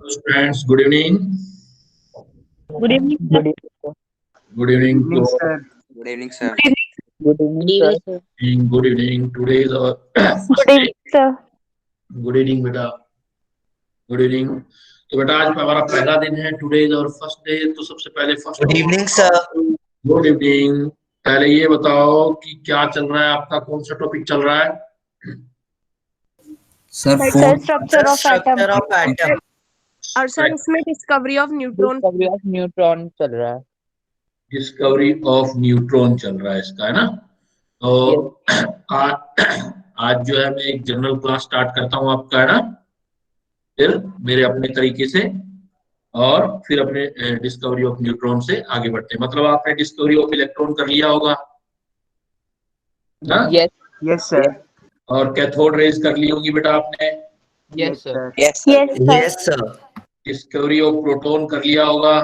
Friends, good evening. Good evening, sir. Good evening, sir. Good evening Evening, to sir. Good evening, sir. Good evening, sir. all. Good evening. Today is our first Good day. evening, sir. Good evening, बेटा. Good evening. तो बेटा आज हमारा पहला दिन है. Today is our first day. तो सबसे पहले first Good of all, evening, sir. Good evening. पहले ये बताओ कि क्या चल रहा है आपका, कौन सा टॉपिक चल रहा है? Sir, Sir, fourth. structure of atom. Structure of atom. और सर इसमें discovery of neutron discovery of neutron चल रहा है। डिस्कवरी ऑफ न्यूट्रॉन चल रहा है इसका, है ना? तो आज जो है मैं एक जनरल क्लास स्टार्ट करता हूँ आपका, है ना? फिर मेरे अपने तरीके से और फिर अपने डिस्कवरी ऑफ न्यूट्रॉन से आगे बढ़ते हैं. मतलब आपने डिस्कवरी ऑफ इलेक्ट्रॉन कर लिया होगा ना? Yes Yes, sir. और कैथोड रेज कर ली होगी बेटा आपने. Yes sir Yes, Yes, sir. Yes, sir. Discovery of proton कर लिया होगा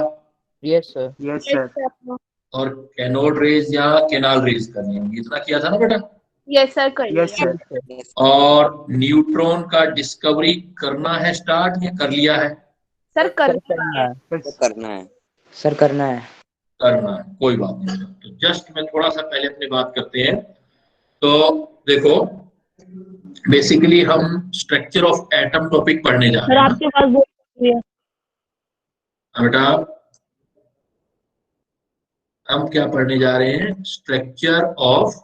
yes sir Yes, Yes, sir. sir. और कैनोड रेज या केनाल रेज करनी होगी. इतना किया था ना बेटा. Yes, sir. कर Yes, लिया। sir. Yes. और न्यूट्रॉन का डिस्कवरी करना है स्टार्ट या कर लिया है? सर कर करना है तो करना है. सर करना है करना है. कोई बात नहीं. तो जस्ट मैं थोड़ा सा पहले अपनी बात करते हैं. तो देखो, बेसिकली हम स्ट्रक्चर ऑफ एटम टॉपिक पढ़ने जा सर रहे हैं. आपके पास बोल बेटा हम क्या पढ़ने जा रहे हैं? Structure of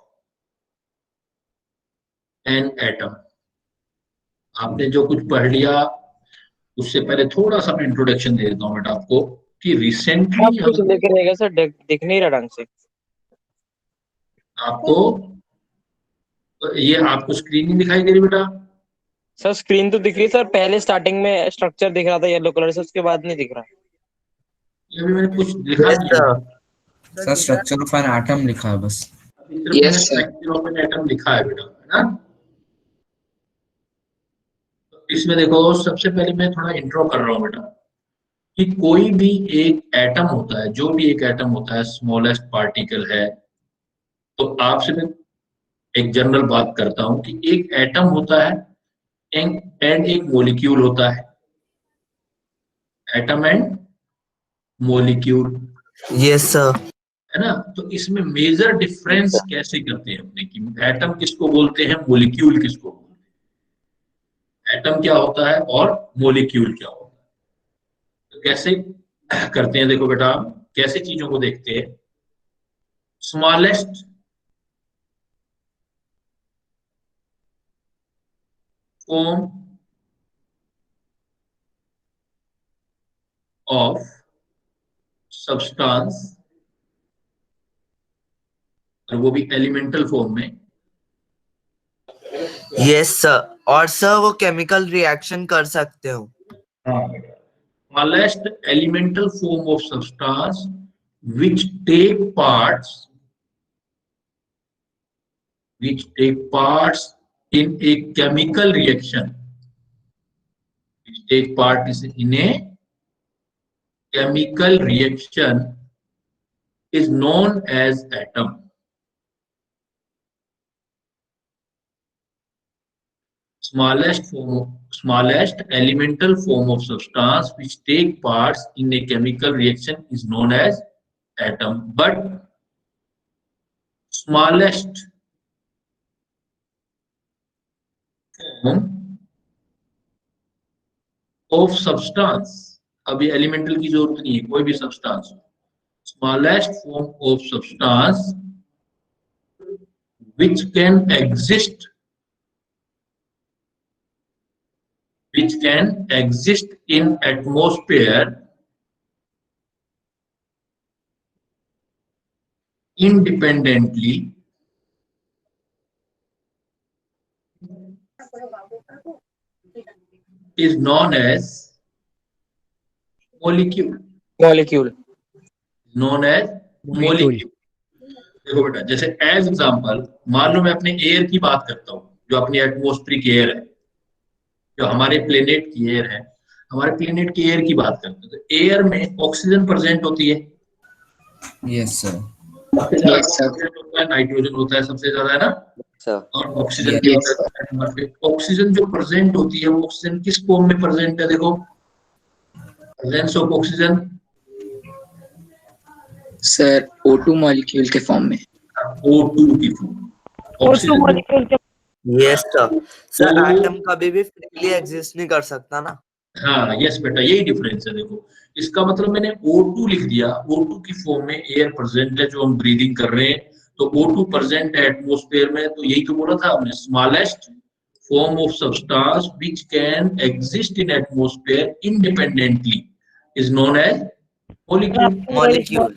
an atom. आपने जो कुछ पढ़ लिया उससे पहले थोड़ा सा मैं इंट्रोडक्शन दे देता हूँ बेटा आपको कि रिसेंटली कुछ दिख रहेगा सर दिख नहीं रहा ढंग से आपको ये आपको स्क्रीन नहीं दिखाई दे रही बेटा? सर स्क्रीन तो दिख रही है सर पहले स्टार्टिंग में स्ट्रक्चर दिख रहा था येलो कलर से उसके बाद नहीं दिख रहा ये भी मैंने कुछ दिखा Yes, दिया. Sir, structure of an atom लिखा है बस. Yes, structure of an atom लिखा है बेटा, है ना? तो इसमें देखो, सबसे पहले मैं थोड़ा इंट्रो कर रहा हूँ बेटा कि कोई भी एक एटम होता है, जो भी एक एटम होता है, स्मॉलेस्ट पार्टिकल है. तो आपसे मैं एक जनरल बात करता हूँ कि एक एटम होता है एंड एक मॉलिक्यूल होता है. Atom and molecule, Yes, sir. है ना? तो इसमें मेजर डिफरेंस कैसे करते हैं अपने कि एटम किसको बोलते हैं, मॉलिक्यूल किसको बोलते हैं, एटम क्या होता है और मॉलिक्यूल क्या होता है. तो कैसे करते हैं? देखो बेटा, कैसे चीजों को देखते हैं. स्मॉलेस्ट फॉर्म ऑफ सब्सटेंस, और वो भी एलिमेंटल फॉर्म में. Yes, sir. और सर वो केमिकल रिएक्शन कर सकते हो. हाँ बेटा, smallest elemental form of substance which take parts in a chemical reaction, which take part in a chemical reaction is known as atom. Smallest elemental form of substance which take parts in a chemical reaction is known as atom. But smallest form of substance, अभी elemental की जरूरत नहीं है, कोई भी substance. Smallest form of substance which can exist in atmosphere independently is known as molecule. Molecule Known as molecule. देखो बेटा, जैसे एज एग्जांपल मान लो मैं अपने एयर की बात करता हूँ, जो अपनी एटमॉस्फेरिक एयर है, जो हमारे प्लेनेट की एयर है. हमारे प्लेनेट की एयर की बात करते हैं तो एयर में ऑक्सीजन प्रेजेंट होती है. Yes, sir. नाइट्रोजन होता है सबसे ज्यादा, है ना? Sir. और ऑक्सीजन भी होता है. ऑक्सीजन जो प्रेजेंट होती है वो ऑक्सीजन किस फॉर्म में प्रेजेंट है? देखो, presence of oxygen, sir O2 molecule के फॉर्म में। O2 की फॉर्म, O2 ऑक्सीजन मॉलिक्यूल के yes sir. Sir O- atom कभी भी फ्रीली एग्जिस्ट नहीं कर सकता ना। हाँ यस बेटा, यही डिफरेंस है। देखो इसका मतलब मैंने O2 लिख दिया, O2 की फॉर्म में एयर प्रेजेंट है जो हम ब्रीदिंग कर रहे हैं, तो O2 प्रेजेंट है एटमॉस्फेयर में, तो यही तो बोला था हमने, smallest form of substance which can exist in atmosphere independently is known as molecule। Molecule.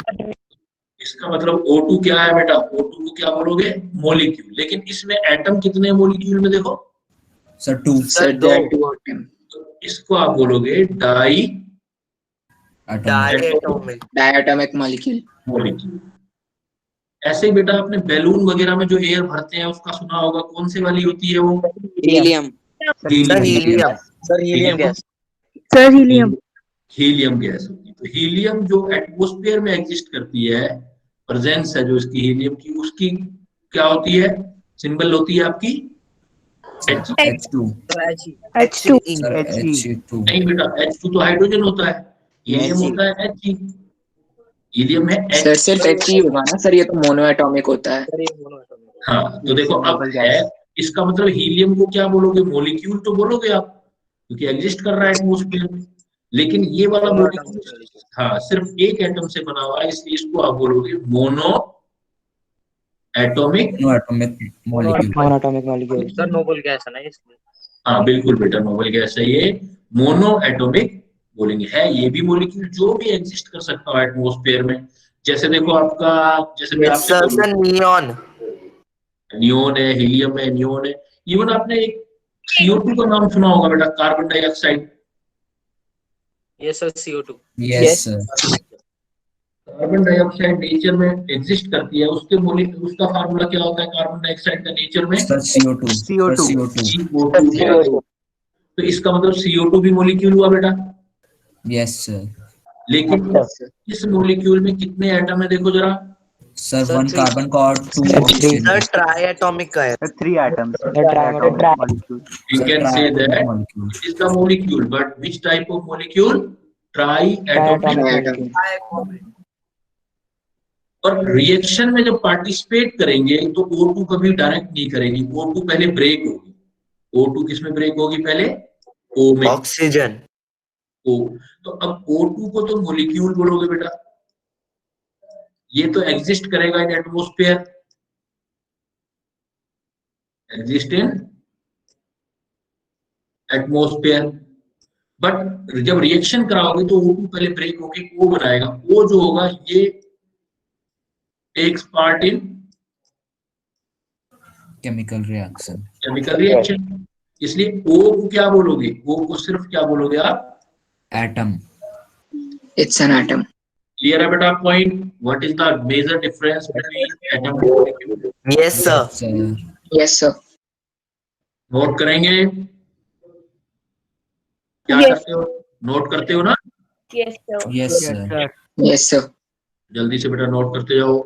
इसका मतलब O2 क्या है बेटा, O2 को क्या बोलोगे, मोलिक्यूल। लेकिन इसमें एटम कितने मोलिक्यूल में, देखो सर 2 सर दो। there are 2 atom तो इसको आप बोलोगे di diatomic. diatomic molecule। Molecule. ऐसे ही बेटा आपने बैलून वगैरह में जो एयर भरते हैं उसका सुना होगा, कौन सी वाली होती है वो, helium. Sir helium. Sir helium gas. Sir, helium. Helium gas होती है। तो हीलियम जो एटमॉस्फेयर में एग्जिस्ट करती है, प्रेजेंस है जो इसकी हीलियम की, उसकी क्या होती है, सिंबल होती है आपकी H। H2 H2. Sir H2 नहीं बेटा, H2 तो हाइड्रोजन होता है, हीलियम होता है He। हीलियम है H। सर सिर्फ He होगा ना सर, ये तो मोनोएटॉमिक होता है। हाँ तो देखो अब है, इसका मतलब हीलियम को क्या बोलोगे, मोलिक्यूल तो बोलोगे आप, क्योंकि एग्जिस्ट कर रहा है एटमॉस्फेयर में। लेकिन ये वाला मोलिक्यूल हाँ सिर्फ एक एटम से बना हुआ है, इसलिए इसको आप बोलोगे monoatomic. No atomic molecule. Monatomic molecule. Sir noble gas है ना इसलिए। हाँ बिल्कुल बेटा, नोबल गैस है ये, मोनो एटॉमिक बोलेंगे। है ये भी मोलिक्यूल जो भी एग्जिस्ट कर सकता है एटमॉस्फेयर में। जैसे देखो आपका, जैसे मैं यस आपसे सर। बोलूं, सर नियॉन। नियोन है, हीलियम है, नियोन है। इवन आपने एक CO2 का नाम सुना होगा बेटा, carbon dioxide. Yes sir CO2। Yes sir. Carbon dioxide nature में एग्जिस्ट करती है, उसके उसका फार्मूला क्या होता है कार्बन डाइऑक्साइड का नेचर में, sir CO2 sir CO2 CO2। तो इसका मतलब CO2 भी मोलिक्यूल हुआ बेटा। Yes sir. लेकिन इस मोलिक्यूल में कितने एटम है, देखो जरा, सर सर 1 कार्बन का और 2 Sir, ऑक्सीजन सर का। ट्राई एटॉमिक का है। 3 atoms. we sir can say try that molecule. it is the molecule, but which type of molecule, triatomic। Molecule. और रिएक्शन में जब पार्टिसिपेट करेंगे तो O2 कभी डायरेक्ट नहीं करेगी, O2 पहले ब्रेक होगी। O2 किस में ब्रेक होगी पहले, O में। ऑक्सीजन। O तो अब O2 को तो मोलिक्यूल बोलोगे बेटा, ये तो एग्जिस्ट करेगा इन atmosphere, exist in atmosphere. But जब रिएक्शन कराओगे तो O2 पहले ब्रेक होके O बनाएगा, O जो होगा ये takes part in chemical reaction. Chemical reaction. इसलिए O को क्या बोलोगे, O को सिर्फ क्या बोलोगे आप, atom. It's an atom। Clear है बेटा point, what is the major difference between atom and molecule. Yes sir. Sir Yes sir। Note करेंगे, क्या Yes। करते हो, नोट करते हो ना, Yes sir। Yes sir. Yes sir। जल्दी से बेटा नोट करते जाओ।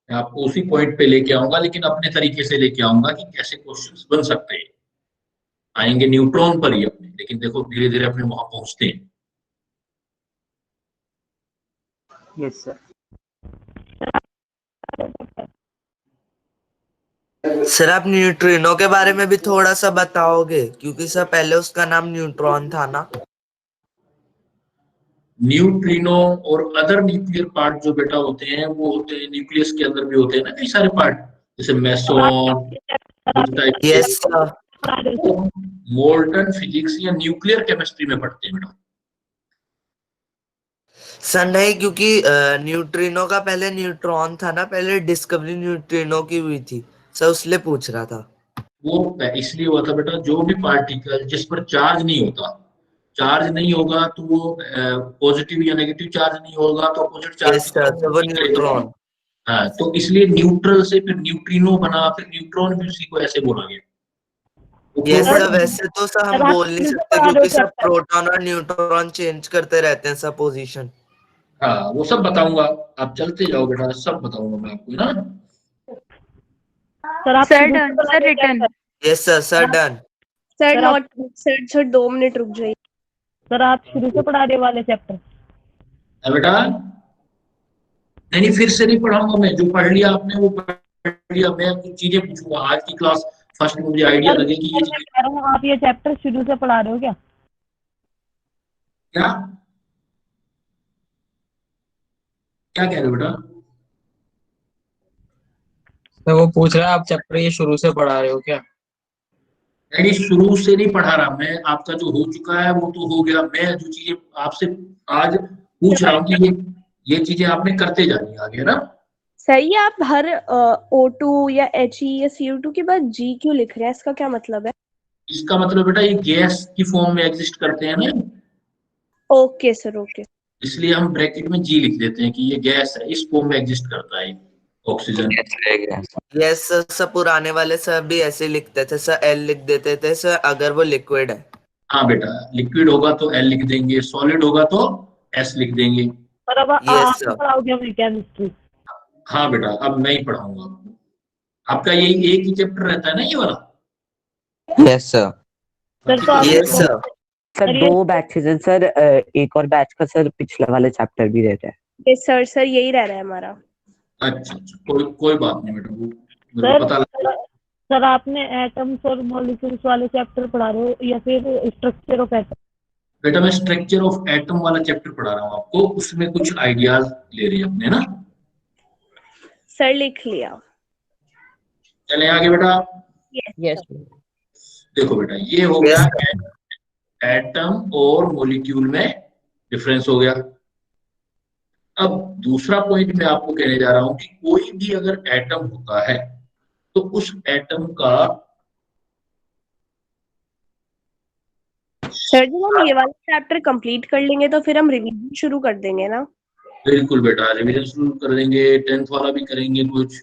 मैं आपको उसी पॉइंट पे लेके आऊंगा, लेकिन अपने तरीके से लेके आऊंगा कि कैसे क्वेश्चंस बन सकते हैं। आएंगे न्यूट्रॉन पर ही अपने, लेकिन देखो धीरे धीरे अपने वहां पहुंचते हैं। Yes sir। सर आप न्यूट्रिनो के बारे में भी थोड़ा सा बताओगे, क्योंकि सर पहले उसका नाम न्यूट्रॉन था ना। न्यूट्रिनो और अदर न्यूक्लियर पार्ट जो बेटा होते हैं, वो होते हैं न्यूक्लियस के अंदर भी होते हैं ना कई सारे पार्ट, जैसे मेसोन, इस टाइप के। Yes sir. मोल्टन फिजिक्स या न्यूक्लियर केमिस्ट्री में पढ़ते हैं बेटा। सर नहीं, क्योंकि न्यूट्रिनो का पहले न्यूट्रॉन था ना, पहले डिस्कवरी न्यूट्रिनो की हुई थी सर, उसलिए पूछ रहा था। वो इसलिए हुआ था बेटा, जो भी पार्टिकल जिस पर चार्ज नहीं होता, चार्ज नहीं होगा तो वो पॉजिटिव या नेगेटिव चार्ज नहीं होगा तो अपोजिट चार्ज यस सर। तो वो न्यूट्रॉन। हाँ, तो इसलिए न्यूट्रल से फिर न्यूट्रिनो बना, फिर न्यूट्रॉन भी उसी को ऐसे बोला गया। यस प्रोटॉन सर, वैसे तो सर हम सर, आप बोल नहीं शुरू से सकते पढ़ा रहे हो क्योंकि सर chapter? प्रोटॉन और न्यूट्रॉन चेंज करते रहते हैं सर पोजीशन। हाँ वो सब बताऊंगा, आप चलते जाओ बेटा, सब बताऊंगा मैं आपको ना। सर आप Sir शुरू से done. पढ़ा Sir रहे हो written. chapter? Yes sir, sir done. Sir Sir, not sir 2 minute रुक जाइए। सर आप शुरू से पढ़ा रहे वाले चैप्टर? है बेटा, नहीं फिर से नहीं पढ़ाऊंगा मैं, जो पढ़ लिया आपने वो पढ़ लिया, मैं कुछ चीजें पूछूंगा आज की क्लास फर्स्ट में, मुझे आइडिया लगे कि ये मैं कह रहा हूँ आप ये चैप्टर शुरू से पढ़ा रहे हो क्या? क्या क्या कह रहे हो बेटा? तो वो पूछ रहा है आप चैप्टर ये शुरू से पढ़ा रहे हो क्या? नहीं शुरू से नहीं पढ़ा रहा मैं, आपका जो हो चुका है वो तो हो गया, मैं जो चीजें आपसे आज पूछ रहा हूँ कि ये चीजें आपने करते जानी है आगे ना। सही है, आप हर O2 या He या CO2 के बाद G क्यों लिख रहे हैं, इसका क्या मतलब है? इसका मतलब बेटा ये गैस की फॉर्म में एग्जिस्ट करते हैं ना, ओके सर, ओके। इसलिए हम ब्रैकेट में जी लिख देते हैं कि ये गैस है, इस फॉर्म में एग्जिस्ट करता है ऑक्सीजन। यस सर, सर पुराने वाले सर भी ऐसे लिखते थे सर, एल लिख देते थे सर अगर वो लिक्विड है। हाँ बेटा, लिक्विड होगा तो एल लिख देंगे, सॉलिड होगा तो एस लिख देंगे। सर अब यस आप सर। पढ़ाओगे हमें केमिस्ट्री? हाँ बेटा, अब मैं ही पढ़ाऊंगा आपको, आपका यही एक ही चैप्टर रहता है ना ये वाला। Yes sir. सर तो आप यस सर। सर 2 बैचेस हैं सर, एक और बैच का सर पिछले वाले चैप्टर भी रहता है। सर यही रह रहा है हमारा। अच्छा कोई बात नहीं बेटा, वो मेरे को पता लगा। सर आपने एटम्स और मॉलिक्यूल्स वाले चैप्टर पढ़ा रहे हो या फिर स्ट्रक्चर ऑफ एटम? बेटा मैं स्ट्रक्चर ऑफ एटम वाला चैप्टर पढ़ा रहा हूँ आपको, उसमें कुछ आइडियाज ले रही है अपने ना। सर लिख लिया। चले आगे बेटा। यस देखो बेटा ये हो गया एटम और मॉलिक्यूल में डिफरेंस हो गया। अब दूसरा पॉइंट मैं आपको कहने जा रहा हूं कि कोई भी अगर एटम होता है तो उस एटम का सर जब हम ये वाला चैप्टर कंप्लीट कर लेंगे तो फिर हम रिवीजन शुरू कर देंगे ना? बिल्कुल बेटा रिवीजन शुरू कर देंगे, 10th वाला भी करेंगे कुछ।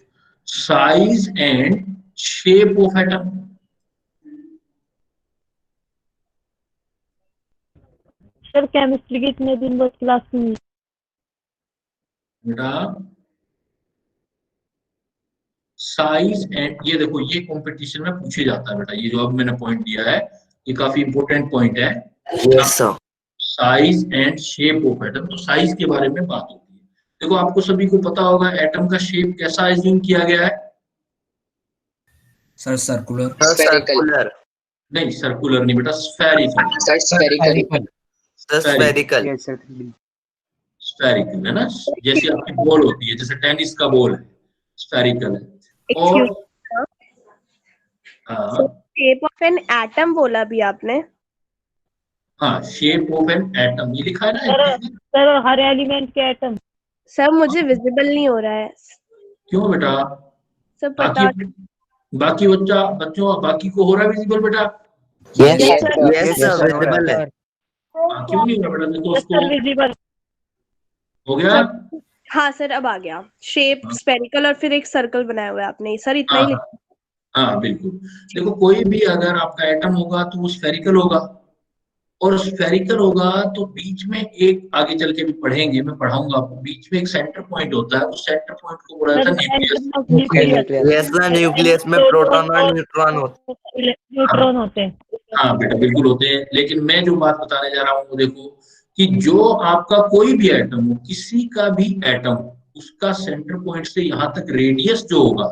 Size and shape of atom, sir chemistry के इतने दिन बाद क्लास में बेटा साइज एंड, ये देखो ये कंपटीशन में पूछे जाता है बेटा, ये जो अब मैंने पॉइंट दिया है ये काफी इंपॉर्टेंट पॉइंट है। Yes sir. Size and shape of atom, तो साइज के बारे में बात होती है। देखो आपको सभी को पता होगा एटम का शेप कैसा एज्यूम किया गया है। Sir circular. सर्कुलर। नहीं सर्कुलर नहीं बेटा, spherical. Sir spherical. Spherical. Yes sir. Spherical है ना, जैसे आपकी बॉल होती है, जैसे टेनिस का बॉल है, स्फेरिकल है। और हाँ शेप ऑफ एन एटम बोला भी आपने? हाँ शेप ऑफ एन एटम ये लिखा है ना। सर हर एलिमेंट के एटम। सर मुझे विजिबल नहीं हो रहा है। क्यों बेटा? सर पता बाकी बच्चों बाकी को हो रहा है विजिबल बेटा? यस सर, विजिबल है। क्यों नहीं हो रहा बेटा? देखो उसको विजिबल हो गया। हाँ सर अब आ गया। शेप स्फेरिकल और फिर एक सर्कल बनाया हुआ है आपने, सर इतना ही लिखा। हाँ बिल्कुल। देखो कोई भी अगर आपका एटम होगा तो वो स्फेरिकल होगा, और स्फेरिकल होगा तो बीच में एक, आगे चल के भी पढ़ेंगे, मैं पढ़ाऊंगा आपको, बीच में एक सेंटर पॉइंट होता है, उस सेंटर पॉइंट को बोला जाता है न्यूक्लियस। यस सर, न्यूक्लियस में प्रोटॉन और न्यूट्रॉन होते हैं। हाँ बेटा बिल्कुल होते हैं, लेकिन मैं जो बात बताने जा रहा हूँ वो देखो कि जो आपका कोई भी एटम हो, किसी का भी एटम, उसका सेंटर पॉइंट से यहाँ तक रेडियस जो होगा,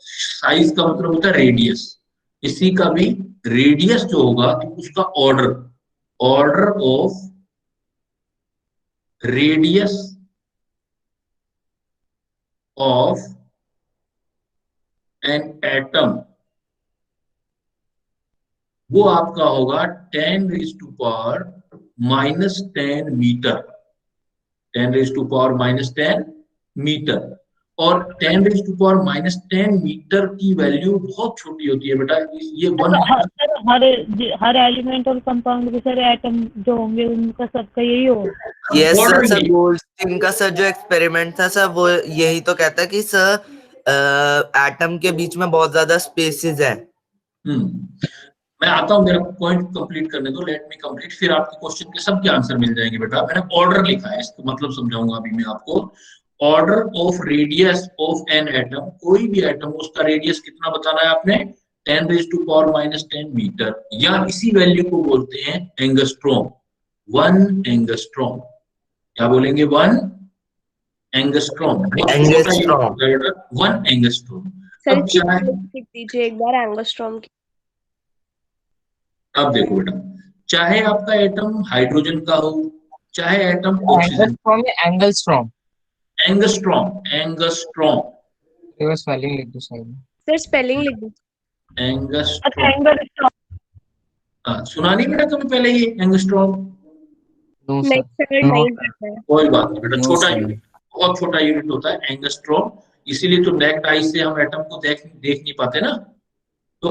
साइज का मतलब होता है रेडियस, किसी का भी रेडियस जो होगा तो उसका order of radius of an atom वो आपका होगा 10⁻⁻10 मीटर, 10⁻⁻10 मीटर। और 10⁻⁻10 मीटर की वैल्यू बहुत छोटी होती है बेटा, ये हर एलिमेंट और कंपाउंड के सर एटम जो होंगे उनका सबका यही होगा। Yes sir. सर गोल्डस्टीन का सर जो एक्सपेरिमेंट था सर, वो यही तो कहता है कि सर एटम के बीच में बहुत ज्यादा स्पेसेस है। मैं आता हूँ, मेरा पॉइंट कंप्लीट करने दो, लेट मी कंप्लीट, फिर आपके क्वेश्चन के सबके आंसर मिल जाएंगे बेटा। मैंने ऑर्डर लिखा है, इसका मतलब समझाऊंगा अभी मैं आपको। Order of radius of an atom, कोई भी एटम उसका रेडियस कितना बताना है आपने, 10⁻⁻10 मीटर, या इसी वैल्यू को बोलते हैं एंगस्ट्रॉम, 1 एंगस्ट्रॉम। क्या बोलेंगे, 1 एंगस्ट्रॉम, बहुत छोटा एंगस्ट्रॉम। Unit, 1 angstrom. सर अब इसकी चाहे, unit लिख दीजिए एक बार एंगस्ट्रॉम की। अब देखो बेटा, चाहे आपका एटम हाइड्रोजन का हो, चाहे एटम ऑक्सीजन, एंगस्ट्रॉम या एंगलस्ट्रॉम? एंगस्ट्रॉम, एंगस्ट्रॉम, रिवर्स स्पेलिंग लिख दो साइड में। सर स्पेलिंग लिख दीजिए। एंगस्ट्रॉम। Angle stop. हाँ, सुना नहीं बेटा कभी पहले ये एंगस्ट्रॉम? नो नहीं सर, सर नो नहीं सर। पता है। कोई बात नहीं बेटा, No, छोटा sir. यूनिट, बहुत छोटा यूनिट होता है एंगस्ट्रॉम, इसीलिए तो नेक्ड आई से हम एटम को देख नहीं पाते ना। तो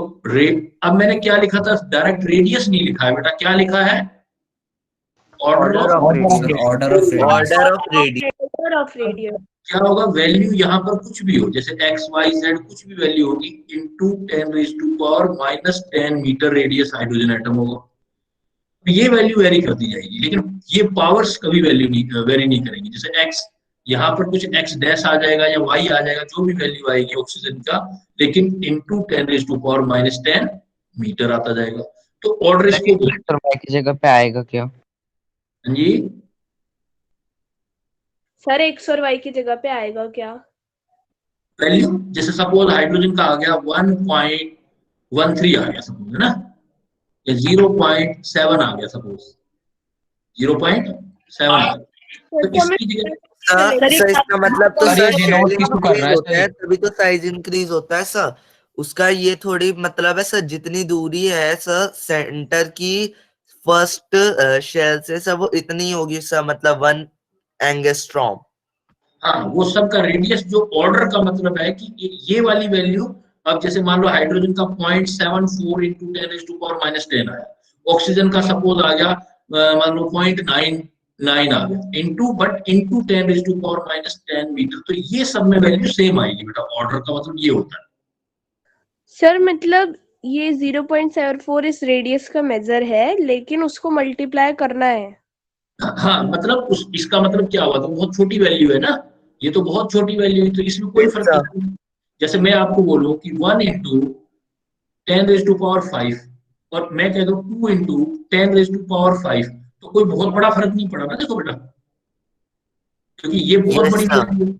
अब मैंने क्या लिखा था, डायरेक्ट रेडियस नहीं लिखा है बेटा, क्या लिखा है, order Order of, of Sir, radius. order of radius. Order of radius. Order of radius. क्या होगा, वैल्यू यहाँ पर कुछ भी हो, जैसे एक्स वाई जेड कुछ भी वैल्यू होगी, into 10⁻⁻10 metre radius hydrogen atom होगा। तो ये वैल्यू वेरी करती जाएगी, लेकिन ये पावर्स कभी वैल्यू नहीं वेरी नहीं करेंगी। जैसे एक्स, यहाँ पर कुछ एक्स डैश आ जाएगा या वाई आ जाएगा, जो भी वैल्यू आएगी ऑक्सीजन का, लेकिन इनटू 10⁻⁻10 मीटर आता जाएगा। तो ऑर्डर इसको बोलते Y की जगह पे आएगा क्या? हैं जी, सर एक्स और वाई की जगह पे आएगा क्या? वैल्यू जैसे सपोज हाइड्रोजन का आ गया 1.13 आ गया सपोज, है ना, या 0.7 आ गया सपोज, 0.7 आ गया, तो इसकी जगह सर इसका मतलब तो सर, सर ये denote शेल किसको कर रहा है इंक्रीज होता सर? है तभी तो साइज इंक्रीज होता है सर। उसका ये थोड़ी मतलब है सर, जितनी दूरी है सर सेंटर की फर्स्ट शेल से सर, वो इतनी होगी सर, मतलब 1 एंगस्ट्रॉम। हाँ, वो सब का रेडियस, जो ऑर्डर का मतलब है कि ये वाली वैल्यू, अब जैसे मान लो हाइड्रोजन का 0.74 इंटू 10⁻⁻10 आया, ऑक्सीजन का सपोज आ गया मान लो 0.99 आ गया, इंटू बट इंटू 10⁻⁻10 मीटर, तो ये सब में वैल्यू सेम आएगी बेटा, ऑर्डर का मतलब ये होता है। सर मतलब ये 0.74 इस रेडियस का मेजर है, लेकिन उसको मल्टीप्लाई करना है। हाँ, मतलब इसका मतलब क्या हुआ, तो बहुत छोटी वैल्यू है ना, ये तो बहुत छोटी वैल्यू है, तो इसमें कोई फर्क नहीं पड़ता। जैसे मैं आपको बोलूं कि 1 इंटू 10⁻5 और मैं कह दूं 2 इंटू 10⁻5, तो कोई बहुत बड़ा फर्क नहीं पड़ा ना, देखो बेटा, क्योंकि ये बहुत Yes, बड़ी sir. वैल्यू है।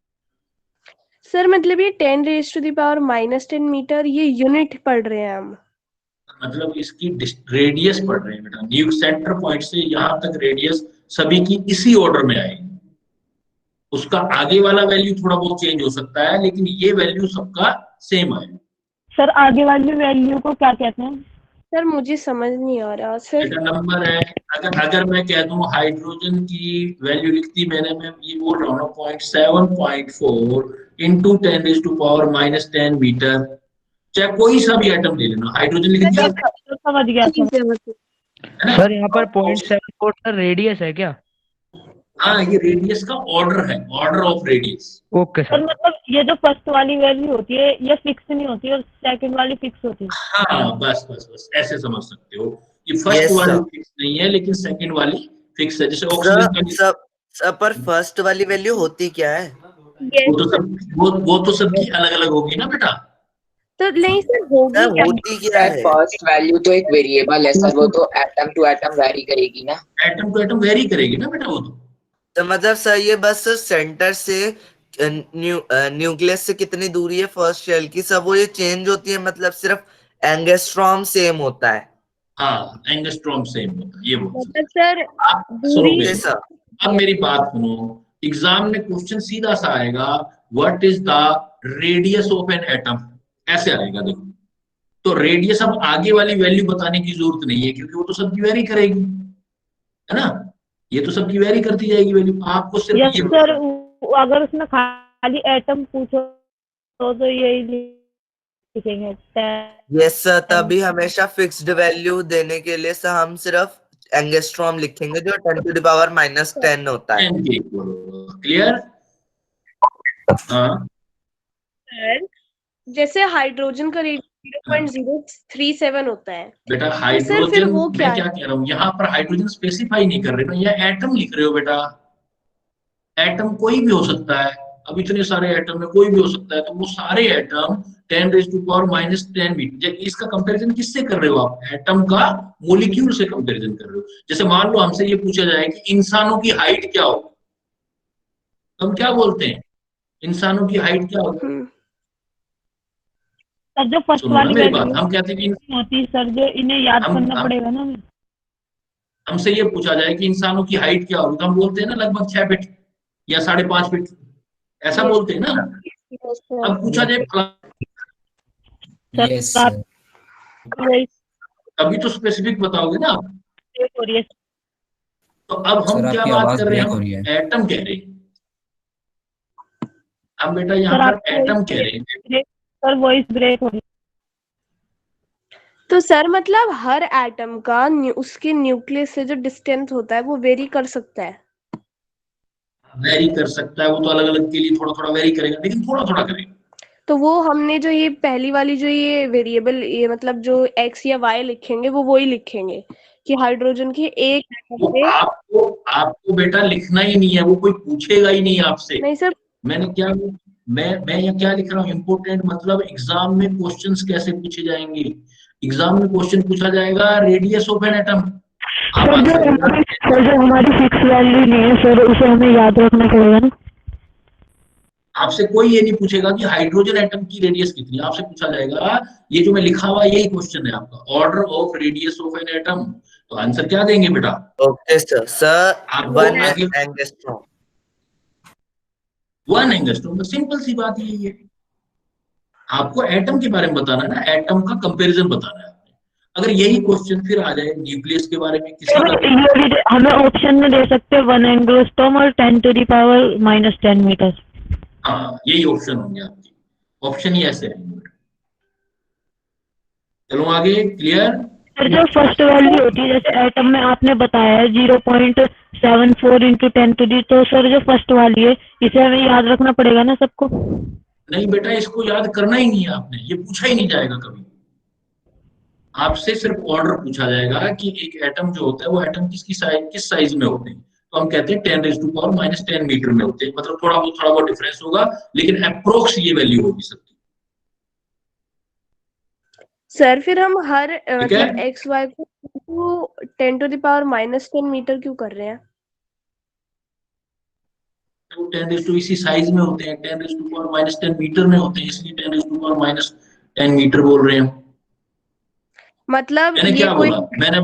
सर मतलब ये 10⁻⁻10 मीटर, ये यूनिट पढ़ रहे हैं हम। मतलब इसकी रेडियस पढ़ रहे हैं बेटा, न्यू सेंटर पॉइंट से यहाँ तक रेडियस सभी की इसी ऑर्डर में आएगी, उसका आगे वाला वैल्यू थोड़ा बहुत चेंज हो सकता है, लेकिन ये वैल्यू सबका सेम आएगा। सर आगे वाली वैल्यू को क्या कहते हैं? सर मुझे समझ नहीं आ रहा सर। बेटा नंबर है, अगर मैं कह दूं हाइड्रोजन की वैल्यू लिखती मैंने, मैं ये बोल रहा हूँ ना 0.7.4 इंटू 10⁻⁻10 मीटर, चाहे कोई सा भी आइटम ले लेना, हाइड्रोजन लिख दिया, तो समझ गया सर। है ना। सर यहाँ पर 0.74 सर रेडियस है क्या? हाँ, ये रेडियस का ऑर्डर है, order of radius. Okay sir sir. मतलब ये जो फर्स्ट वाली वैल्यू होती है ये फिक्स नहीं होती और सेकंड वाली फिक्स होती है। हाँ, बस बस बस ऐसे समझ सकते हो, ये फर्स्ट Yes, वाली sir. फिक्स नहीं है, लेकिन सेकंड वाली फिक्स है। जैसे सर ऑक्सीजन का, सब सब पर फर्स्ट वाली वैल्यू होती क्या है? वो तो सब वो तो सबकी अलग अलग होगी ना बेटा। तो नहीं सर होगी सर क्या? होती क्या है? फर्स्ट वैल्यू तो एक वेरिएबल है सर, वो तो एटम टू एटम वैरी करेगी ना। एटम टू एटम वेरी करेगी ना बेटा, वो तो मतलब सर ये बस सेंटर से न्यूक्लियस से कितनी दूरी है फर्स्ट शेल की, सब वो ये चेंज होती है, मतलब सिर्फ एंगस्ट्रॉम सेम होता है। हाँ, एंगस्ट्रॉम सेम होता है, ये बोल सकते मतलब सर हैं। आप सुनो दूरी। मेरी, ओके सर। अब मेरी बात सुनो, एग्जाम में क्वेश्चन सीधा सा आएगा, what is the radius of an atom, ऐसे आएगा देखो। तो रेडियस अब आगे वाली वैल्यू बताने की जरूरत नहीं है, क्योंकि वो तो सबकी वेरी करेगी, है ना, ये तो सबकी वेरी करती जाएगी वैल्यू, आपको सिर्फ यस ये सर, अगर उसमें खाली एटम पूछो तो यही लिखेंगे। यस सर, तभी हमेशा फिक्स्ड वैल्यू देने के लिए सर हम सिर्फ एंगस्ट्रॉम लिखेंगे, जो 10⁻⁻10 होता है। क्लियर। हाँ, सर जैसे हाइड्रोजन का रेडियस 0.037 होता है। बेटा तो सर फिर हाइड्रोजन वो क्या मैं क्या कह रहा हूँ, यहाँ पर हाइड्रोजन स्पेसिफाई नहीं कर रहे ना, ये एटम लिख रहे हो बेटा। एटम कोई भी हो सकता है, अब इतने सारे एटम में कोई भी हो सकता है, तो वो सारे एटम 10⁻⁻10 मीटर। इसका कंपैरिजन किससे कर रहे हो आप? एटम का मोलिक्यूल से कंपैरिजन कर रहे हो। जैसे मान लो हमसे ये पूछा जाए कि इंसानों की हाइट क्या हो, हम क्या बोलते हैं? इंसानों की हाइट क्या होगी? सर जो फर्स्ट सुनो ना वाली मेरी वैल्यू बात, हम कहते हैं कि होती है सर, जो इन्हें याद करना हम पड़ेगा ना हमें। हमसे ये पूछा जाए कि इंसानों की हाइट क्या होगी, तो हम बोलते हैं ना लगभग 6 फीट या 5.5 फीट, ऐसा बोलते हैं ना। अब पूछा जाए यस सर। तभी तो स्पेसिफिक बताओगे ना आप। तो अब हम सर क्या आपकी बात आवाज कर रहे हैं? ब्रेक हो हम रही है। एटम कह रहे हैं। हम बेटा यहाँ सर पर एटम कह रहे हैं। सर वॉइस ब्रेक हो रही है। तो सर मतलब हर एटम का उसके न्यूक्लियस से जो डिस्टेंस होता है वो वेरी कर सकता है। वेरी कर सकता है, वो तो अलग अलग के लिए थोड़ा थोड़ा वेरी करेगा, लेकिन थोड़ा थोड़ा करेगा। तो वो हमने जो ये पहली वाली जो ये वेरिएबल, ये मतलब जो x या y लिखेंगे वो वही लिखेंगे कि हाइड्रोजन की एक एटम वो पे। आपको बेटा लिखना ही नहीं है, वो कोई पूछेगा ही नहीं आपसे। नहीं सर। मैंने क्या मैं यहाँ क्या लिख रहा हूँ? इम्पोर्टेंट मतलब एग्जाम में क्वेश्चंस कैसे पूछे जाएंगे। एग्जाम में क्वेश्चन पूछा जाएगा रेडियस ऑफ एन एटम, आप आंसर देना। सर जो हमारी फिक्स वैल्यू नहीं है सर, उसे हमें याद रखना पड़ेगा ना। आपसे कोई ये नहीं पूछेगा कि हाइड्रोजन एटम की रेडियस कितनी है, आपसे पूछा जाएगा ये जो मैं लिखा हुआ यही क्वेश्चन है आपका, order of radius of an atom. तो आंसर क्या देंगे बेटा? Okay sir. सर आपको 1 आगे एंगस्ट्रॉम। 1 एंगस्ट्रॉम, सिंपल सी बात यही है। आपको एटम के बारे में बताना है ना, एटम का कंपैरिजन बताना है आपने। अगर यही क्वेश्चन फिर आ जाए न्यूक्लियस के बारे में, किसी का भी, ये भी हमें ऑप्शन में दे सकते हैं 1 एंग्स्ट्रॉम और 10⁻⁻10 मीटर। हाँ यही ऑप्शन होंगे आपके, ऑप्शन ही ऐसे रहेंगे। चलो आगे, क्लियर? सर जो फर्स्ट वैल्यू होती है, जैसे एटम में आपने बताया है 0.74 × 10⁻, तो सर जो फर्स्ट वाली है इसे हमें याद रखना पड़ेगा ना सबको। नहीं बेटा, इसको याद करना ही नहीं है आपने, ये पूछा ही नहीं जाएगा कभी। आपसे सिर्फ ऑर्डर पूछा जाएगा कि एक एटम जो होता है वो एटम किस साइज में होते हैं, तो हम कहते हैं 10⁻⁻10 मीटर में होते हैं। मतलब थोड़ा बहुत डिफरेंस होगा, लेकिन अप्रोक्स ये वैल्यू होगी सबकी। सर फिर हम हर ठीक है? मतलब x y को 10⁻⁻10 मीटर क्यों कर रहे हैं? तो 10 इसी साइज में होते हैं, 10⁻⁻10 मीटर में होते हैं, इसलिए 10⁻⁻10 मीटर बोल रहे हैं। मतलब मैंने ये क्या कोई। बोला? मैंने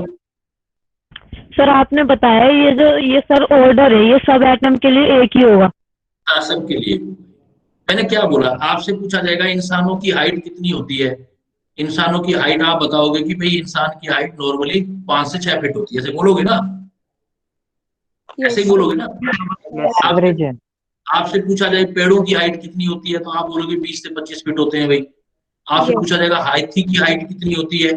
सर आपने बताया ये सर ऑर्डर है, ये सब एटम के लिए एक ही होगा। हाँ सबके लिए। मैंने क्या बोला? आपसे पूछा जाएगा इंसानों की हाइट कितनी होती है, इंसानों की हाइट आप बताओगे कि भाई इंसान की हाइट नॉर्मली 5 से 6 फीट होती है, ऐसे बोलोगे ना? ऐसे ही बोलोगे ना? एवरेज है। आपसे पूछा जाए पेड़ों की हाइट कितनी होती है, तो आप बोलोगे 20 से 25 फीट होते हैं भाई। आपसे पूछा जाएगा हाथी की हाइट कितनी होती है,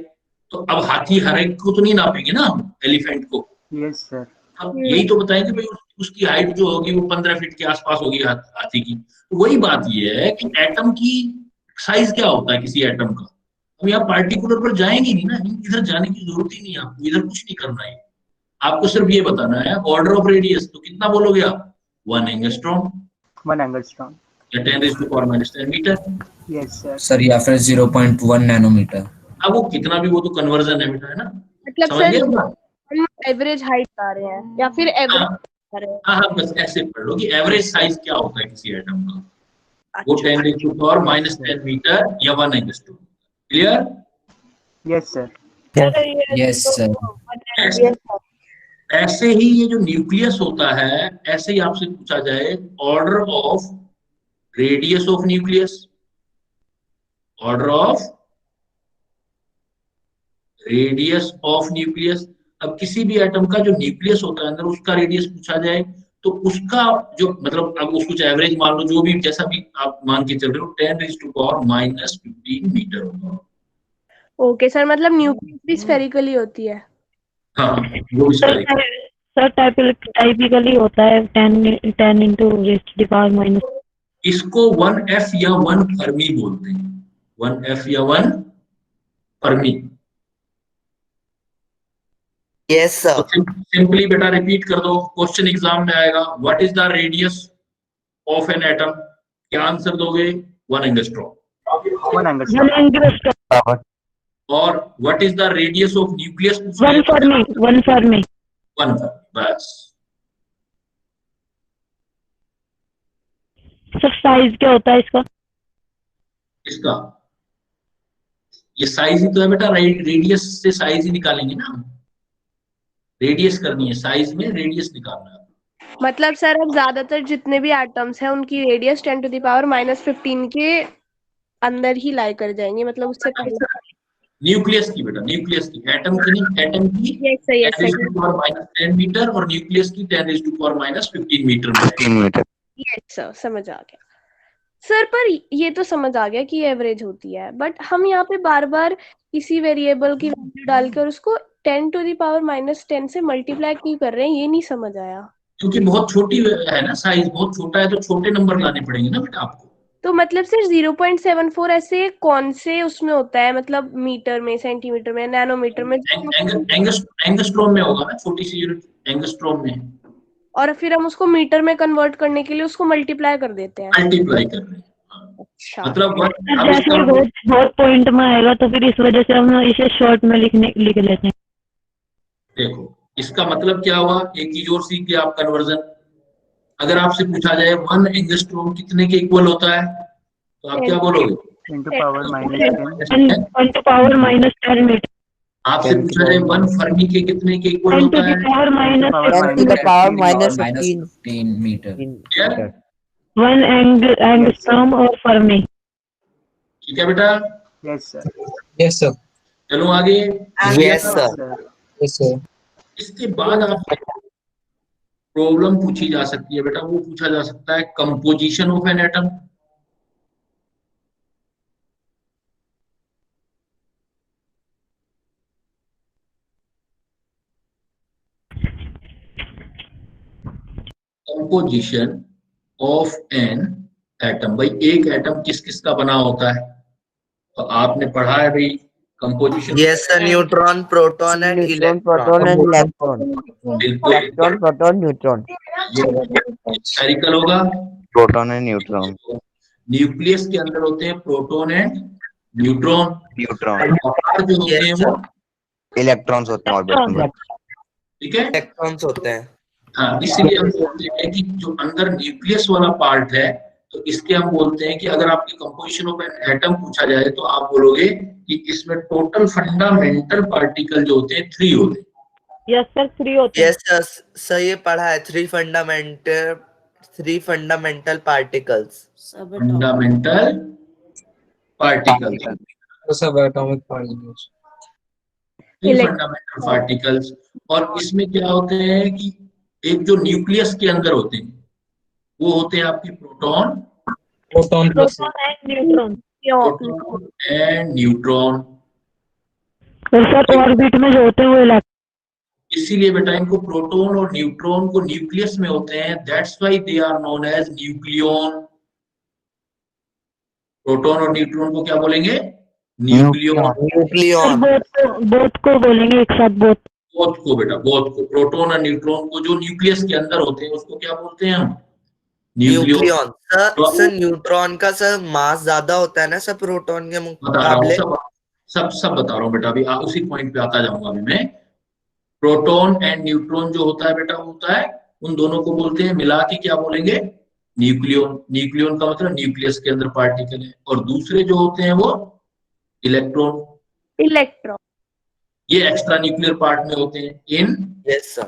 तो अब हाथी हर एक को तो नहीं नापेंगे ना हम, एलिफेंट को। Yes sir. अब यही तो बताएंगे भाई उसकी हाइट जो होगी वो 15 फीट के आसपास होगी हाथी की। तो वही बात ये है कि एटम की साइज क्या होता है किसी एटम का। हम यहाँ पार्टिकुलर पर जाएंगे नहीं ना, इधर जाने की जरूरत ही नहीं है आपको, इधर कुछ नहीं करना है। आपको सिर्फ ये बताना है ऑर्डर ऑफ रेडियस, तो कितना बोलोगे आप? 1 एंगस्ट्रॉम 1 एंगस्ट्रॉम। या 10⁻⁻10 मीटर। Yes sir. सर या फिर 0.1 नैनोमीटर। अब वो कितना भी, वो तो कन्वर्जन है बेटा, है ना? मतलब समझ सर गए बात? हम एवरेज हाइट बता रहे हैं या फिर एवरेज बता रहे हैं? हाँ बस ऐसे पढ़ लो कि एवरेज साइज क्या होता है किसी एटम का, वो अच्छा। 10⁻⁻10 मीटर या 1 angstrom. Clear? Yes sir. Yes sir. ऐसे ही ये जो न्यूक्लियस होता है, ऐसे ही आपसे पूछा जाए order of radius of nucleus, order of radius of nucleus. अब किसी भी एटम का जो न्यूक्लियस होता है अंदर, उसका रेडियस पूछा जाए तो उसका जो मतलब, अब उसको चाहे एवरेज मान लो, जो भी जैसा भी आप मान के चल रहे हो, 10⁻⁻15 मीटर होगा। ओके सर, मतलब न्यूक्लियस भी स्फेरिकली होती है? हाँ वो भी सर टाइपिकली होता है 10 × 10⁻⁻। इसको 1f या 1 फर्मी बोलते हैं, 1f या 1 फर्मी। Yes sir. तो सिंपली बेटा रिपीट कर दो, क्वेश्चन एग्जाम में आएगा, what is the radius of an atom, क्या आंसर दोगे? 1 एंगस्ट्रॉम। 1 angstrom. 1 angstrom. और what is the radius of nucleus? 1 Fermi. 1 Fermi. 1 बस। सर साइज क्या होता है इसका? इसका ये साइज ही तो है बेटा, रेडियस से साइज ही निकालेंगे ना हम। रेडियस करनी है, साइज में रेडियस निकालना है। मतलब सर अब ज्यादातर जितने भी एटम्स हैं उनकी रेडियस 10⁻⁻15 के अंदर ही लाई कर जाएंगे, मतलब उससे पहले। न्यूक्लियस की बेटा, न्यूक्लियस की, एटम की नहीं, एटम की यस सर, यस 10⁻10 मीटर और न्यूक्लियस की 10⁻15 मीटर। यस सर, समझ आ गया सर। पर ये तो समझ आ गया कि एवरेज होती है, बट हम यहाँ पे बार बार किसी वेरिएबल की वैल्यू डालकर उसको 10⁻10 से मल्टीप्लाई क्यों कर रहे हैं, ये नहीं समझ आया। क्योंकि बहुत छोटी है ना, साइज बहुत छोटा है, तो छोटे नंबर लाने पड़ेंगे ना बेटा आपको। तो मतलब सिर्फ 0.74 ऐसे कौन से उसमें होता है, मतलब मीटर में, सेंटीमीटर में, नैनोमीटर में? एंगस्ट्रॉम में होगा ना, छोटी सी यूनिट एंगस्ट्रॉम में। और फिर हम उसको मीटर में कन्वर्ट करने के लिए उसको मल्टीप्लाई कर देते हैं। मल्टीप्लाई कर रहे हैं, अच्छा, मतलब जैसे बहुत पॉइंट में आएगा तो फिर इस वजह से हम इसे शॉर्ट में लिख लेते हैं। देखो इसका मतलब क्या हुआ, एक चीज और सीख गए आप, कन्वर्जन। अगर आपसे पूछा जाए 1 एंगस्ट्रॉम कितने के इक्वल होता है, तो आप क्या बोलोगे? 10⁻⁻10. 10⁻⁻10 मीटर। आपसे पूछा जाए 1 फर्मी के कितने के इक्वल होता है? 10⁻15 मीटर। क्या? 1 एंगस्ट्रॉम और फर्मी। ठीक है बेटा, Yes sir. Yes sir. चलो आगे। Yes sir. Yes sir. इसके बाद आपसे प्रॉब्लम पूछी जा सकती है बेटा, वो पूछा जा सकता है composition of an atom. Composition of an atom, भाई एक एटम किस किस का बना होता है? तो आपने पढ़ा है भाई composition. Yes sir, neutron, proton and neutron, proton and electron. बिल्कुल, इलेक्ट्रॉन, प्रोटॉन, न्यूट्रॉन। ये स्फेरिकल होगा। Proton and neutron. न्यूक्लियस के अंदर होते हैं प्रोटॉन एंड न्यूट्रॉन। और जो होते हैं वो इलेक्ट्रॉन्स होते हैं ऑर्बिटल में। ठीक है, इलेक्ट्रॉन्स होते हैं। हाँ, इसीलिए हम बोलते हैं कि जो अंदर न्यूक्लियस वाला पार्ट है, तो इसके हम बोलते हैं कि अगर आपकी कंपोजिशन ऑफ एन एटम पूछा जाए तो आप बोलोगे कि इसमें टोटल फंडामेंटल पार्टिकल जो होते हैं 3 होते हैं। यस सर, 3 होते हैं। यस सर, सर ये पढ़ा है, 3 फंडामेंटल पार्टिकल्स। फंडामेंटल पार्टिकल्स, सब एटॉमिक पार्टिकल्स। Fundamental particles. और इसमें क्या होते हैं कि एक जो न्यूक्लियस के अंदर होते हैं वो होते हैं आपके proton, proton plus and neutron. Proton and neutron. और सर ऑर्बिट में जो होते हैं वो इलेक्ट्रॉन। इसीलिए बेटा इनको प्रोटॉन और न्यूट्रॉन को न्यूक्लियस में होते हैं, that's why they are known as nucleon. Proton और न्यूट्रॉन को क्या बोलेंगे? न्यूक्लियॉन। न्यूक्लियॉन। बोथ को बोलेंगे एक साथ, बोथ। बोथ को बेटा, बोथ को, प्रोटॉन और न्यूट्रॉन को जो न्यूक्लियस के अंदर होते हैं उसको क्या बोलते हैं हम? न्यूक्लियॉन। सर न्यूट्रॉन का सर मास ज्यादा होता है ना सर प्रोटॉन के मुकाबले? सब बता रहा हूँ बेटा, अभी उसी पॉइंट पे आता जाऊंगा अभी मैं। प्रोटॉन एंड न्यूट्रॉन जो होता है बेटा, होता है, उन दोनों को बोलते हैं मिला के क्या बोलेंगे? न्यूक्लियॉन। न्यूक्लियॉन का मतलब न्यूक्लियस के अंदर पार्टिकल है। और दूसरे जो होते हैं वो इलेक्ट्रॉन। इलेक्ट्रॉन ये एक्स्ट्रा न्यूक्लियर पार्ट में होते हैं, इन yes sir.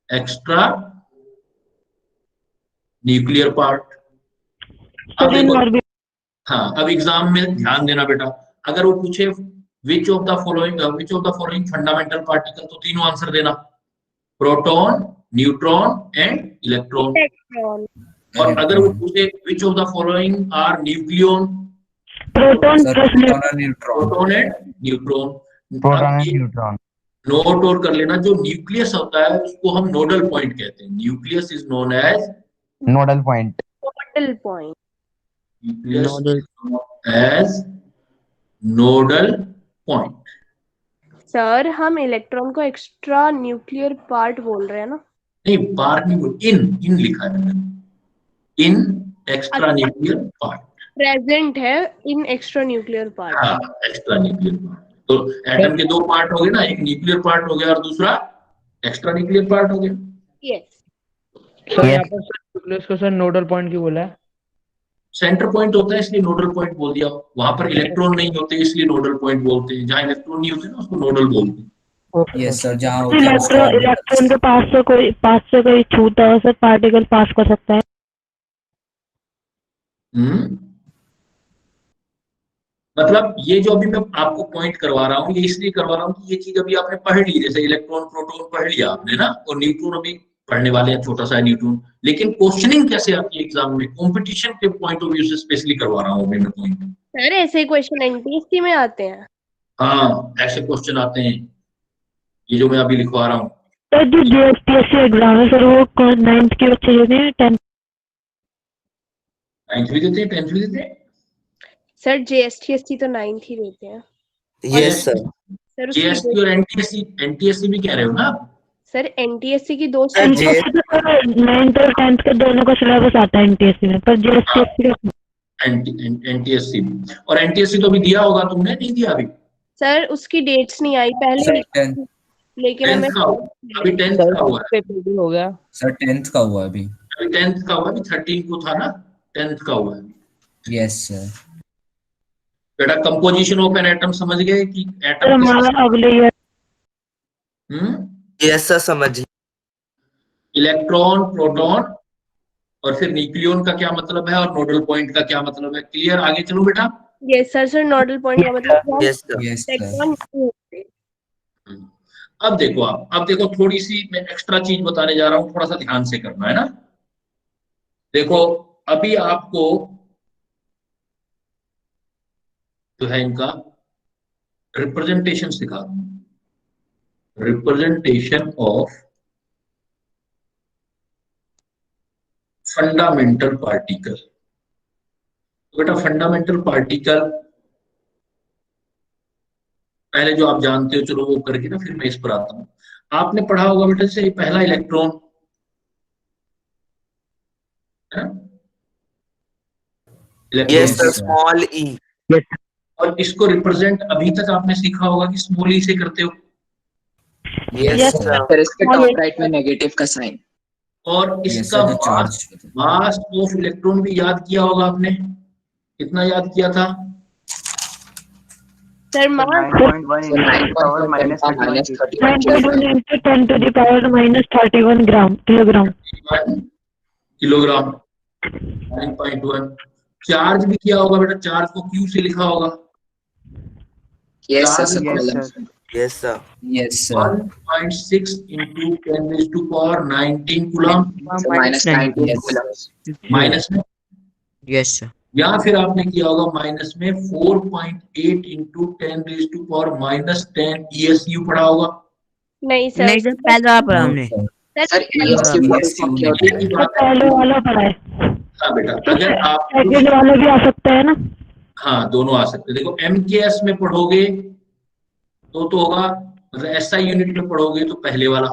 Extra nuclear part. अब देखो, हाँ, अब एग्जाम में ध्यान देना बेटा, अगर वो पूछे which of the following fundamental particle, तो तीनों आंसर देना, प्रोटॉन, न्यूट्रॉन एंड इलेक्ट्रॉन। और अगर वो पूछे which of the following are nucleon, proton and neutron. Note और कर लेना, जो न्यूक्लियस होता है उसको हम नोडल पॉइंट कहते हैं। Nucleus is known as nodal point. as nodal point. Sir हम इलेक्ट्रॉन को एक्स्ट्रा न्यूक्लियर पार्ट बोल रहे हैं ना? नहीं, पार्ट नहीं बोल, इन लिखा है मैंने, इन एक्स्ट्रा न्यूक्लियर पार्ट। प्रेजेंट है इन एक्स्ट्रा न्यूक्लियर पार्ट। हाँ, एक्स्ट्रा न्यूक्लियर पार्ट। तो एटम के दो पार्ट हो गए ना, एक न्यूक्लियर पार्ट हो गया और दूसरा एक्स्ट्रा न्यूक्लियर पार्ट हो गया। यस सर यहाँ पर सर न्यूक्लियस को सर नोडल पॉइंट क्यों बोला है? सेंटर पॉइंट होता है इसलिए नोडल पॉइंट बोल दिया। वहां पर इलेक्ट्रॉन नहीं होते इसलिए नोडल पॉइंट बोलते हैं, जहां इलेक्ट्रॉन नहीं होते ना उसको नोडल बोलते हैं। यस सर, जहाँ होते हैं उसको इलेक्ट्रॉन के पास से कोई छूता है सर, पार्टिकल पास कर सकता है। मतलब ये जो अभी मैं आपको पॉइंट करवा रहा हूँ, ये इसलिए करवा रहा हूँ कि ये चीज अभी आपने पढ़ ली, जैसे इलेक्ट्रॉन प्रोटॉन पढ़ लिया आपने ना, और न्यूट्रॉन अभी पढ़ने वाले हैं, छोटा सा न्यूट्रॉन। लेकिन क्वेश्चनिंग कैसे आती है एग्जाम में, कंपटीशन के पॉइंट ऑफ व्यू से स्पेशली करवा रहा हूँ अभी मैं पॉइंट। सर ऐसे क्वेश्चन एनटीएससी में आते हैं? हाँ, ऐसे क्वेश्चन आते हैं, ये जो मैं अभी लिखवा रहा हूँ। तो जो जेएसपीएससी एग्जाम है सर, वो 9th के बच्चे देते हैं, 10th? 9th भी देते हैं, 10th भी देते हैं। सर जेएसटीएससी तो 9th ही देते हैं। Yes sir. सर उसकी जेएसपी और एनटीएससी भी कह रहे हो ना आप? सर एनटीएससी की दो सर, NTSC तो सर 9th और 10th के दोनों का सिलेबस आता है एनटीएससी में, पर जेएसपीएससी का एनटीएससी और एनटीएससी तो अभी दिया होगा तुमने, नहीं दिया अभी? सर उसकी डेट्स नहीं आई पहले, सर लेकिन हमें 10th का अभी 10th का हुआ है। पेपर भी हो गया सर 10th का हुआ अभी। अभी 10th का हुआ, अभी 13 को था ना, 10th का हुआ है। Yes sir. बेटा कंपोजिशन ऑफ एन एटम समझ गए कि सर एटम हमारा अगले ईयर। यस सर, समझिए। इलेक्ट्रॉन, प्रोटॉन और फिर न्यूक्लियन का क्या मतलब है और नोडल पॉइंट का क्या मतलब है, क्लियर? आगे चलो बेटा। Yes sir. Sir nodal point का मतलब yes sir. Yes sir. Electron नहीं होते। अब देखो अब देखो थोड़ी सी मैं एक्स्ट्रा चीज बताने जा रहा हूं, थोड़ा सा ध्यान से करना है ना। देखो अभी आपको जो है इनका रिप्रेजेंटेशन सिखा, रिप्रेजेंटेशन ऑफ फंडामेंटल पार्टिकल। तो बेटा फंडामेंटल पार्टिकल पहले जो आप जानते हो, चलो वो करके ना फिर मैं इस पर आता हूं। आपने पढ़ा होगा बेटा जैसे पहला इलेक्ट्रॉन है ना, यस सर, इलेक्ट्रॉन, स्मॉल ई। और इसको रिप्रेजेंट अभी तक आपने सीखा होगा कि स्मॉल ई से करते हो। Yes sir. सर इसके टॉप राइट में नेगेटिव का साइन। और यस इसका सर, जो चार्ज मास ऑफ इलेक्ट्रॉन भी याद किया होगा आपने, कितना याद किया था? Sir mass 9.1 into 10 power minus 31 9.1 into 10 to the power minus 31 kilogram. Kilogram 9.1। Charge भी किया होगा बेटा, चार्ज को क्यू से लिखा होगा। Yes charge sir. Yes sir. Yes sir. 1.6 into 10 raised to power 19 coulomb minus 19 Yes. Coulomb. Minus में, yes sir. या फिर आपने किया होगा माइनस में 4.8 into 10 raised to power minus 10 ESU पढ़ा होगा। नहीं सर। नहीं सर, पहले आप पढ़ा हमने। सर ESU क्या होता है? ये बात है। पहले वाला पढ़ा है, हाँ बेटा, अगर आप सेकंड वाला भी आ सकता है ना? हाँ दोनों आ सकते हैं। देखो MKS में पढ़ोगे तो होगा, मतलब SI यूनिट में पढ़ोगे तो पहले वाला,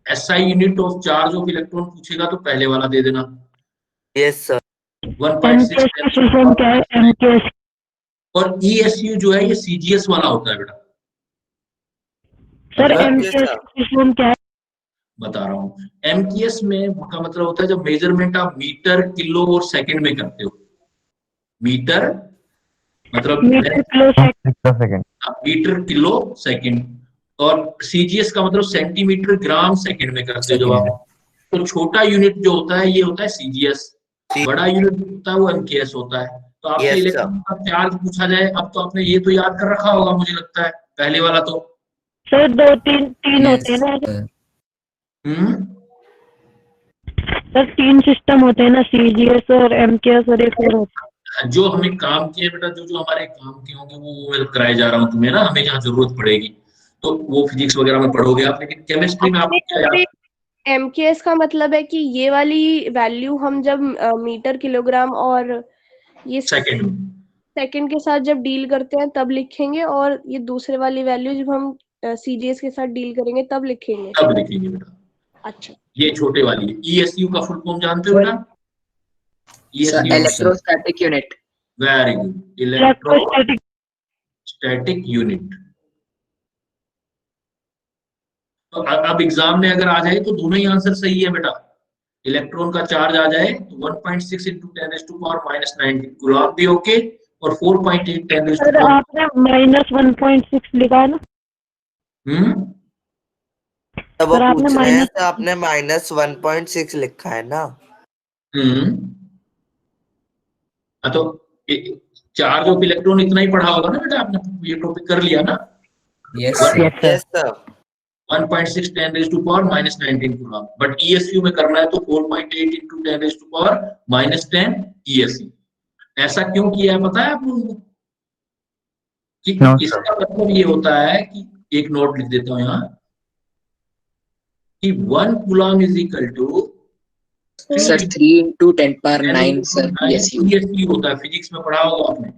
SI unit of charge of electron पूछेगा तो पहले वाला दे देना। Yes sir. 1.6 एमकेएस की फुल फॉर्म क्या है? एमकेएस। और ESU जो है ये CGS वाला होता है बेटा, सर हाँ, एमकेएस yes, की फुल फॉर्म क्या है? बता रहा हूँ। MKS में का मतलब होता है जब मेजरमेंट आप मीटर, किलो और सेकंड में करते हो। मीटर मतलब metre, kilo, second. Metre, kilo, second, और CGS का मतलब सेंटीमीटर, ग्राम, सेकंड में करते हो जब आप। तो छोटा यूनिट जो होता है ये होता है CGS, बड़ा यूनिट होता है वो MKS होता है। तो आपसे Yes, इलेक्ट्रॉन का चार्ज पूछा जाए, अब तो आपने ये तो याद कर रखा होगा मुझे लगता है, पहले वाला तो। सर दो तीन होते हैं ना सर, 3 सिस्टम होते हैं ना, सीजीएस और एमकेएस और एक और होता है। जो हमें काम किए बेटा, जो हमारे काम के होंगे वो मैं कराए जा रहा हूँ तुम्हें ना, हमें जहाँ जरूरत पड़ेगी तो वो फिजिक्स वगैरह में पढ़ोगे आप, लेकिन केमिस्ट्री में आपको क्या याद? एमकेएस का मतलब है कि ये वाली वैल्यू हम जब मीटर, किलोग्राम और ये सेकंड सेकंड के साथ जब डील करते हैं तब लिखेंगे, और ये दूसरे वाली वैल्यू जब हम सीजीएस के साथ डील करेंगे तब लिखेंगे। तब लिखेंगे बेटा। अच्छा, ये छोटे वाली है। ईएसयू का फुल फॉर्म जानते हो बेटा? ईएसयू electrostatic unit. Very good, electrostatic electrostatic unit. तो अब एग्जाम में अगर आ जाए तो दोनों ही आंसर सही है बेटा। इलेक्ट्रॉन का चार्ज आ जाए तो 1.6 into 10⁻⁻⁹ कूलम भी ओके, और 4.8 10⁻⁻⁴। सर आपने -1.6 लिखा है ना? तब वो सर, आपने पूछ रहे हैं माइनस तो आपने -1.6 लिखा है ना? तो चार्ज ऑफ इलेक्ट्रॉन इतना ही पढ़ा होगा ना बेटा आपने, ये टॉपिक कर लिया ना? Yes, Yes, sir. Yes sir. 1.6 10⁻⁻⁻⁹ coulomb, but ईएसयू में करना है तो 4.8 into 10⁻⁻10 ईएसयू। ऐसा क्यों किया है पता है आप लोगों को? कि इसका मतलब ये होता है कि एक नोट लिख देता हूं यहाँ कि 1 coulomb is equal to sir 3 into 10⁻⁹ sir ESU ESU होता है। फिजिक्स में पढ़ा होगा आपने,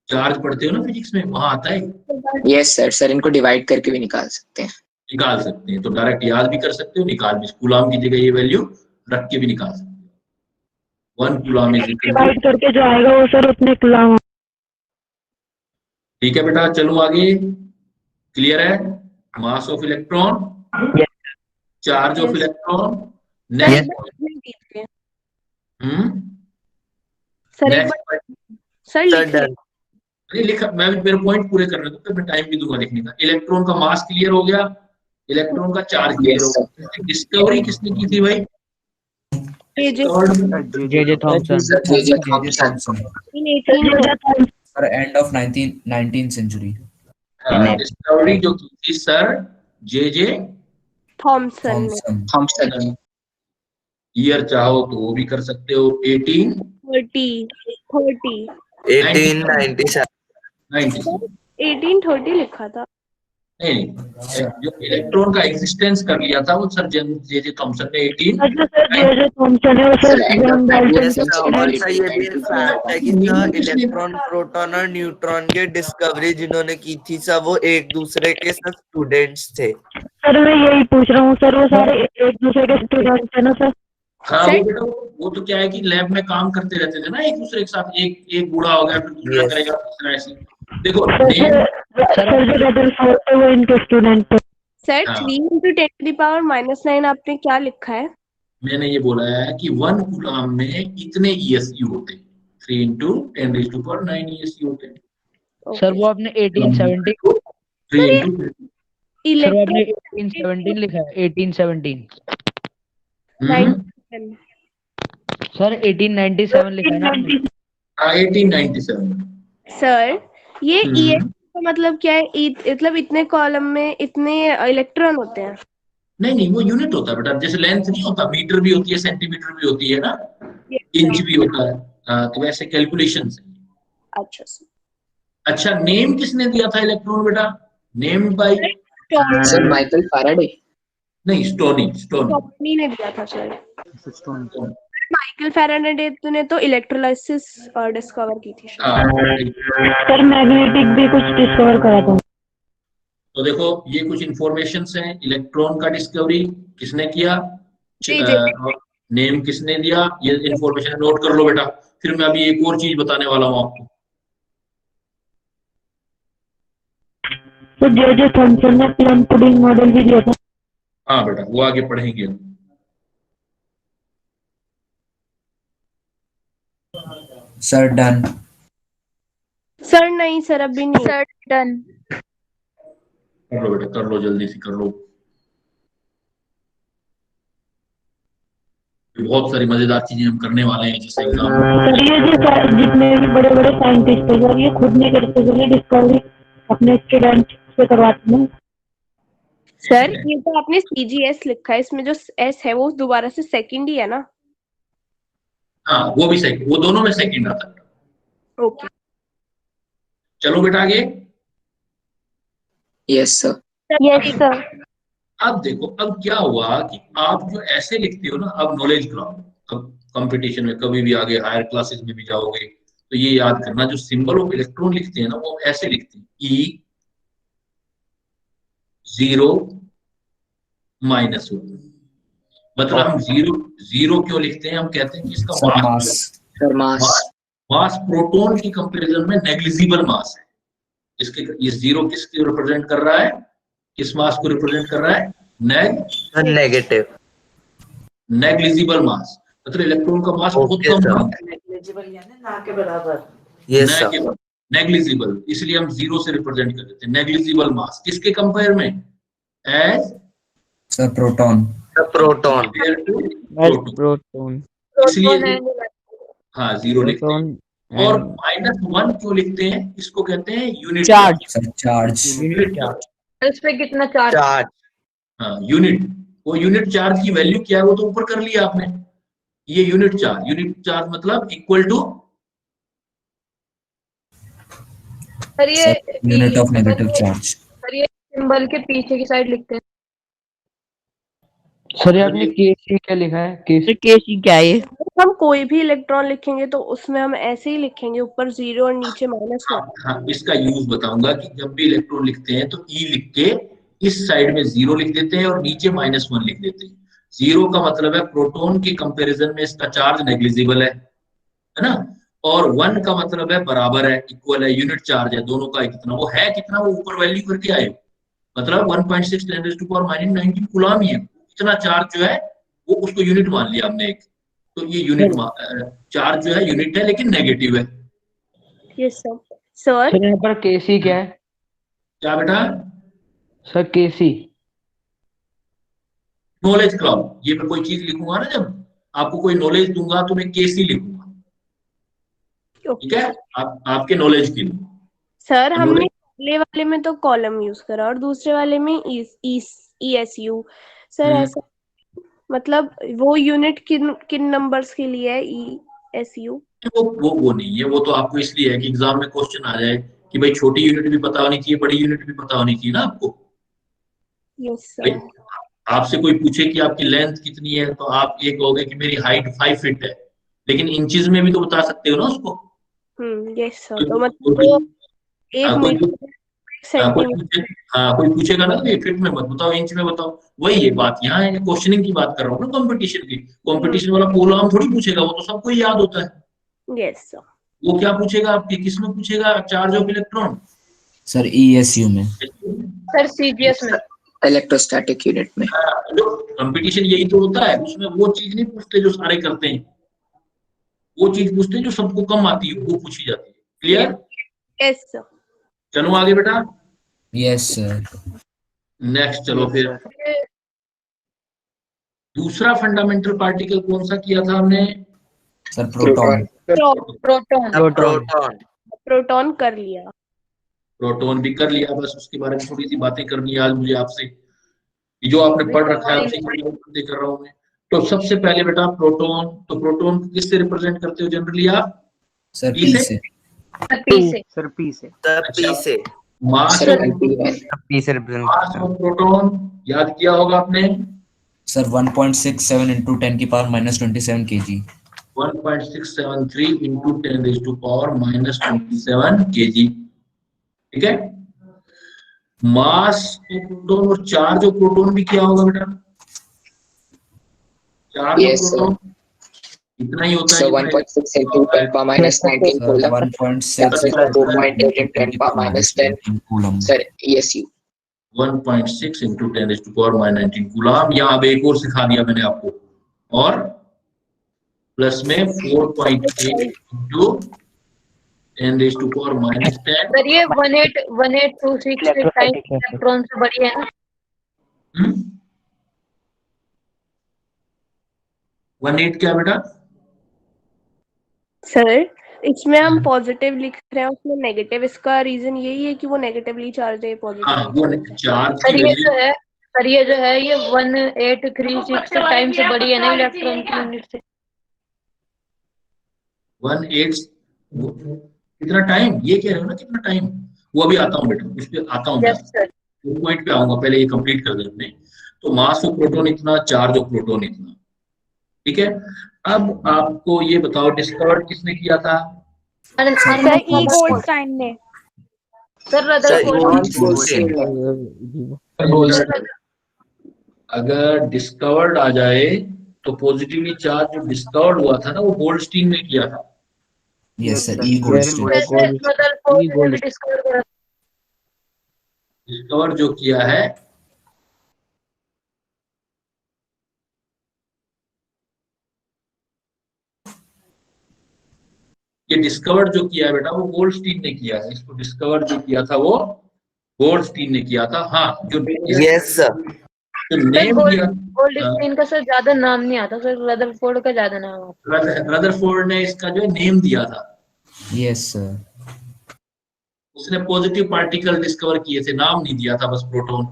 चार्ज पढ़ते हो ना फिजिक्स में, वहां आता है। Yes sir. सर इनको डिवाइड करके भी निकाल सकते हैं। निकाल सकते हैं, तो डायरेक्ट याद भी कर सकते हो, निकाल भी। कूलम की जगह ये वैल्यू रख के भी निकाल सकते हो। 1 coulomb is equal to, divide करके जो आएगा वो सर उतने कूलम। ठीक है बेटा, चलो आगे। क्लियर है? Mass of electron, charge of electron, next. Sir एक बार सर लिख डन। अरे लिखा, मैं मेरे पॉइंट पूरे करने दो, मैं टाइम भी दूंगा लिखने का। इलेक्ट्रॉन का मास क्लियर हो गया, इलेक्ट्रॉन का चार्ज क्लियर हो गया। डिस्कवरी किसने की थी भाई? J Thomson. J Thomson. for end of 19th century. Discovery जो की थी सर जे थॉमसन ने। थॉमसन। ईयर चाहो तो वो भी कर सकते हो, 1830 लिखा था। नहीं, जो इलेक्ट्रॉन का एग्जिस्टेंस कर लिया था वो सर जे थॉमसन ने 18। थॉमसन है, सर एंड ऑफ और सर 19th ये भी फैक्ट है कि सर इलेक्ट्रॉन, प्रोटॉन और न्यूट्रॉन की डिस्कवरी जिन्होंने की थी सर वो एक दूसरे के सब स्टूडेंट्स थे। सर मैं यही पूछ रहा हूँ सर, वो सारे एक दूसरे के स्टूडेंट है ना सर? हाँ वो तो क्या है कि लैब में काम करते रहते थे ना एक दूसरे के साथ। एक बूढ़ा हो गया फिर दूसरा करेगा, दूसरा ऐसे। देखो सर वो इनके स्टूडेंट थे। सर 3 into 10⁻⁹ आपने क्या लिखा है? मैंने ये बोला है कि 1 कूलम में इतने ईएसयू होते, 3 into 10⁹ ईएसयू होते। सर वो आपने 1817 3 into सर वो आपने 1817 लिखा है। 1817 सर 1897 लिखा है ना आपने? 1897। सर ये ईएस का मतलब क्या है? मतलब इतने कॉलम में इतने इलेक्ट्रॉन होते हैं? नहीं, वो यूनिट होता है बेटा। जैसे लेंथ नहीं होता, मीटर भी होती है, सेंटीमीटर भी होती है ना, इंच भी होता है। तो वैसे कैलकुलेशन से। अच्छा अच्छा, नेम किसने दिया था इलेक्ट्रॉन बेटा? Name by sir Michael Faraday. नहीं, स्टोनी ने दिया था सर। माइकल फैराडे ने तो इलेक्ट्रोलाइसिस डिस्कवर की थी सर मैग्नेटिक भी कुछ डिस्कवर करा था। तो देखो ये कुछ इंफॉर्मेशन हैं। इलेक्ट्रॉन का डिस्कवरी किसने किया, नेम किसने दिया, ये इंफॉर्मेशन नोट कर लो बेटा। फिर मैं अभी एक और चीज बताने वाला हूँ आपको। तो जे थॉमसन ने प्लम पुडिंग मॉडल भी दिया था। हाँ बेटा, वो आगे पढ़ेंगे। Sir done. सर नहीं सर अभी नहीं। Sir done. कर लो बेटा, कर लो, जल्दी से कर लो। बहुत सारी मजेदार चीजें हम करने वाले हैं जैसे एग्जाम। सर ये जो जितने भी बड़े बड़े साइंटिस्ट हैं सर, ये खुद नहीं करते सर, ये डिस्कवरी अपने स्टूडेंट से करवाते हैं। सर ये तो आपने सीजीएस लिखा है, इसमें जो एस है वो दोबारा से सेकंड ही है ना? हाँ वो भी सेकंड, वो दोनों में सेकंड आता है। ओके चलो बेटा आगे। Yes sir. Yes sir. अब देखो, अब क्या हुआ कि आप जो ऐसे लिखते हो ना, अब नॉलेज ग्राउंड, अब कंपटीशन में कभी भी आगे हायर क्लासेस में भी जाओगे तो ये याद करना, जो सिंबल ऑफ इलेक्ट्रॉन लिखते हैं ना वो ऐसे लिखते हैं, E0 -1। मतलब हम जीरो क्यों लिखते हैं, हम कहते हैं कि इसका सर मास मास मास प्रोटॉन की कंपैरिजन में नेग्लिजिबल मास है। इसके ये जीरो किसको रिप्रेजेंट कर रहा है, किस मास को रिप्रेजेंट कर रहा है, नेगेटिव नेग्लिजिबल मास। मतलब इलेक्ट्रॉन का मास बहुत कम है, नेग्लिजिबल यानी ना के बराबर। यस सर, नेग्लिजिबल, इसलिए हम जीरो से रिप्रेजेंट कर देते हैं। नेग्लिजिबल मास किसके कंपेयर में, as sir proton proton proton इसलिए हाँ जीरो लिखते हैं। प्रोटॉन और -1 क्यों लिखते हैं, इसको कहते हैं यूनिट चार्ज। सर चार्ज इस पे कितना चार्ज? हाँ यूनिट, वो यूनिट चार्ज की वैल्यू क्या है वो तो ऊपर कर लिया आपने। ये यूनिट चार्ज मतलब इक्वल टू सर ये unit of negative charge. Sir ये सिंबल के पीछे की साइड लिखते हैं। सर ये आपने केसी क्या लिखा है, केसी केसी क्या है ये? हम कोई भी इलेक्ट्रॉन लिखेंगे तो उसमें हम ऐसे ही लिखेंगे, ऊपर 0 और नीचे -1। हाँ, इसका यूज बताऊंगा कि जब भी इलेक्ट्रॉन लिखते हैं तो ई लिख के इस साइड में 0 लिख देते हैं और नीचे -1 लिख देते हैं। 0 का मतलब है प्रोटॉन के कंपैरिजन में इसका चार्ज नेग्लिजिबल है ना, और 1 का मतलब है बराबर है, इक्वल है, यूनिट चार्ज है, दोनों का कितना वो है, कितना वो ऊपर वैल्यू करके आए, मतलब 1.6 × 10⁻⁹ कूलम ही है। इतना चार्ज जो है वो उसको यूनिट मान लिया हमने एक, तो ये यूनिट चार्ज जो है यूनिट है लेकिन नेगेटिव है। Yes sir. सर सर यहाँ पर केसी क्या है? क्या बेटा, सर केसी नॉलेज क्लाउड। ये मैं कोई चीज लिखूंगा ना, जब आपको कोई नॉलेज दूंगा तो मैं केसी लिखूंगा, ठीक है, आपके नॉलेज के लिए। सर हमने पहले वाले में तो कॉलम यूज करा और दूसरे वाले में ESU। सर ऐसा मतलब वो यूनिट किन नंबर्स के लिए है ESU? वो नहीं है, वो तो आपको इसलिए है कि एग्जाम में क्वेश्चन आ जाए कि भाई छोटी यूनिट भी पता होनी चाहिए, बड़ी यूनिट भी पता होनी चाहिए ना आपको। Yes sir. आपसे कोई पूछे कि आपकी लेंथ कितनी है तो आप ये कहोगे कि मेरी हाइट 5 फीट है, लेकिन इंचेस में भी तो बता सकते हो ना उसको। Yes sir. तो मतलब 1 मीटर सेंटीमीटर। कोई पूछेगा ना तो ये फीट में मत बताओ, इंच में बताओ। वही है बात, यहाँ है क्वेश्चनिंग की बात कर रहा हूँ ना, कंपटीशन की। कंपटीशन वाला कूलम थोड़ी पूछेगा, वो तो सबको ही याद होता है। Yes sir. वो क्या पूछेगा आपकी, किसमें पूछेगा, charge of electron. Sir ESU में। सर CGS में, इलेक्ट्रोस्टैटिक यूनिट में। कंपटीशन यही तो होता है, उसमें वो चीज नहीं पूछते जो सारे करते हैं, वो चीज पूछते हैं जो सबको कम आती है, वो पूछी जाती है। क्लियर? Yes sir. चलो आगे बेटा। Yes sir. नेक्स्ट चलो फिर, दूसरा फंडामेंटल पार्टिकल कौन सा किया था हमने? Sir proton. प्रोटॉन कर लिया। प्रोटॉन भी कर लिया, बस उसके बारे में थोड़ी सी बातें करनी है आज मुझे आपसे, जो आपने पढ़ रखा है उसी की बातें कर रहा हूँ मैं। तो सबसे पहले बेटा प्रोटॉन, तो प्रोटॉन को किससे रिप्रेजेंट करते हो जनरली आप? सर P से। सर P से। मास ऑफ प्रोटॉन याद किया होगा आपने? Sir 1.67 × 10⁻⁻27 kg। 1.673 × 10⁻⁻27 kg, ठीक है। मास ऑफ प्रोटॉन और चार्ज ऑफ प्रोटॉन भी क्या होगा बेटा? चार्ज ऑफ प्रोटॉन इतना ही होता है, 1.6 × 10⁻⁻19 coulomb, 2.8 × 10⁻10 coulomb. Sir ESU 1.6 × 10⁻19 coulomb. यहाँ अब एक और सिखा दिया मैंने आपको, और प्लस में 4.8 × 10⁻10। सर ये 1826 टाइम इलेक्ट्रॉन से बड़ी है ना? 18 क्या बेटा? सर इसमें हम पॉजिटिव लिख रहे हैं, उसमें नेगेटिव, इसका रीजन यही है कि वो नेगेटिवली चार्ज है, पॉजिटिव। वो चार्ज सर ये जो है ये 1836 टाइम से बड़ी है ना इलेक्ट्रॉन की यूनिट से। 18 कितना टाइम, ये कह रहे हो ना कितना टाइम? वो अभी आता हूँ बेटा, उस पर आता हूँ, पॉइंट पे आऊंगा, पहले ये कंप्लीट कर देते हैं। तो मास ऑफ प्रोटॉन इतना, चार्ज ऑफ प्रोटॉन इतना, ठीक है। अब आपको ये बताओ डिस्कवर किसने किया था? सर ई गोल्डस्टाइन ने। सर अगर डिस्कवर्ड आ जाए तो पॉजिटिवली चार्ज जो डिस्कवर्ड हुआ था ना वो गोल्डस्टीन ने किया था। यस सर, ई गोल्डस्टीन। डिस्कवर जो किया है ये डिस्कवर्ड जो किया है बेटा वो गोल्डस्टीन ने किया है। इसको डिस्कवर जो किया था वो गोल्डस्टीन ने किया था। हाँ जो यस सर, जो नेम दिया गोल्डस्टीन का सर ज्यादा नाम नहीं आता सर, रदरफोर्ड का ज्यादा नाम आता। रदरफोर्ड ने इसका जो नेम दिया था। यस सर, उसने पॉजिटिव पार्टिकल डिस्कवर किए थे, नाम नहीं दिया था बस प्रोटॉन।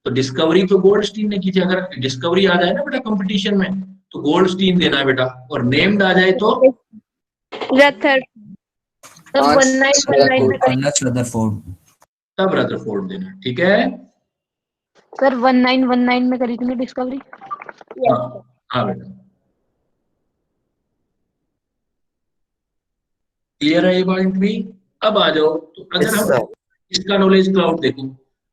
तो डिस्कवरी तो गोल्डस्टीन ने की थी। अगर डिस्कवरी आ जाए ना बेटा कंपटीशन में तो गोल्डस्टीन देना है बेटा, और नेम्ड आ जाए तो रदरफोर्ड। तब रदरफोर्ड देना, ठीक है सर 1919 में करी थी डिस्कवरी। हाँ बेटा, क्लियर है ये पॉइंट भी। अब आ जाओ, तो अगर हम इसका नॉलेज क्लाउड देखो,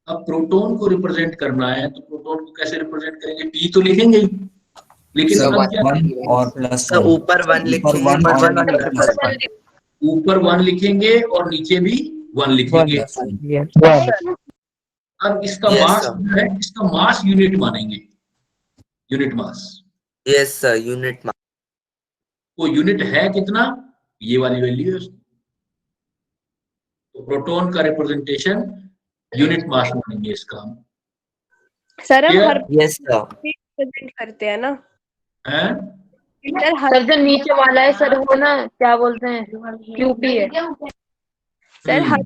अब प्रोटॉन को रिप्रेजेंट करना है तो प्रोटॉन को कैसे रिप्रेजेंट करेंगे? पी तो लिखेंगे ही, लेकिन सर, अब क्या वन और प्लस सर ऊपर 1 लिखेंगे, ऊपर 1 लिखेंगे और नीचे भी 1 लिखेंगे। अब इसका मास है, इसका मास यूनिट मानेंगे, unit mass. Yes sir, unit mass. वो यूनिट है कितना, ये वाली वैल्यू है उसकी। तो प्रोटॉन का रिप्रेजेंटेशन यूनिट मास मानेंगे इसका हम। सर हम हर यस सर रिप्रेजेंट करते हैं ना। हैं? सर जो नीचे वाला है सर वो ना क्या बोलते हैं, क्यूपी है सर। हर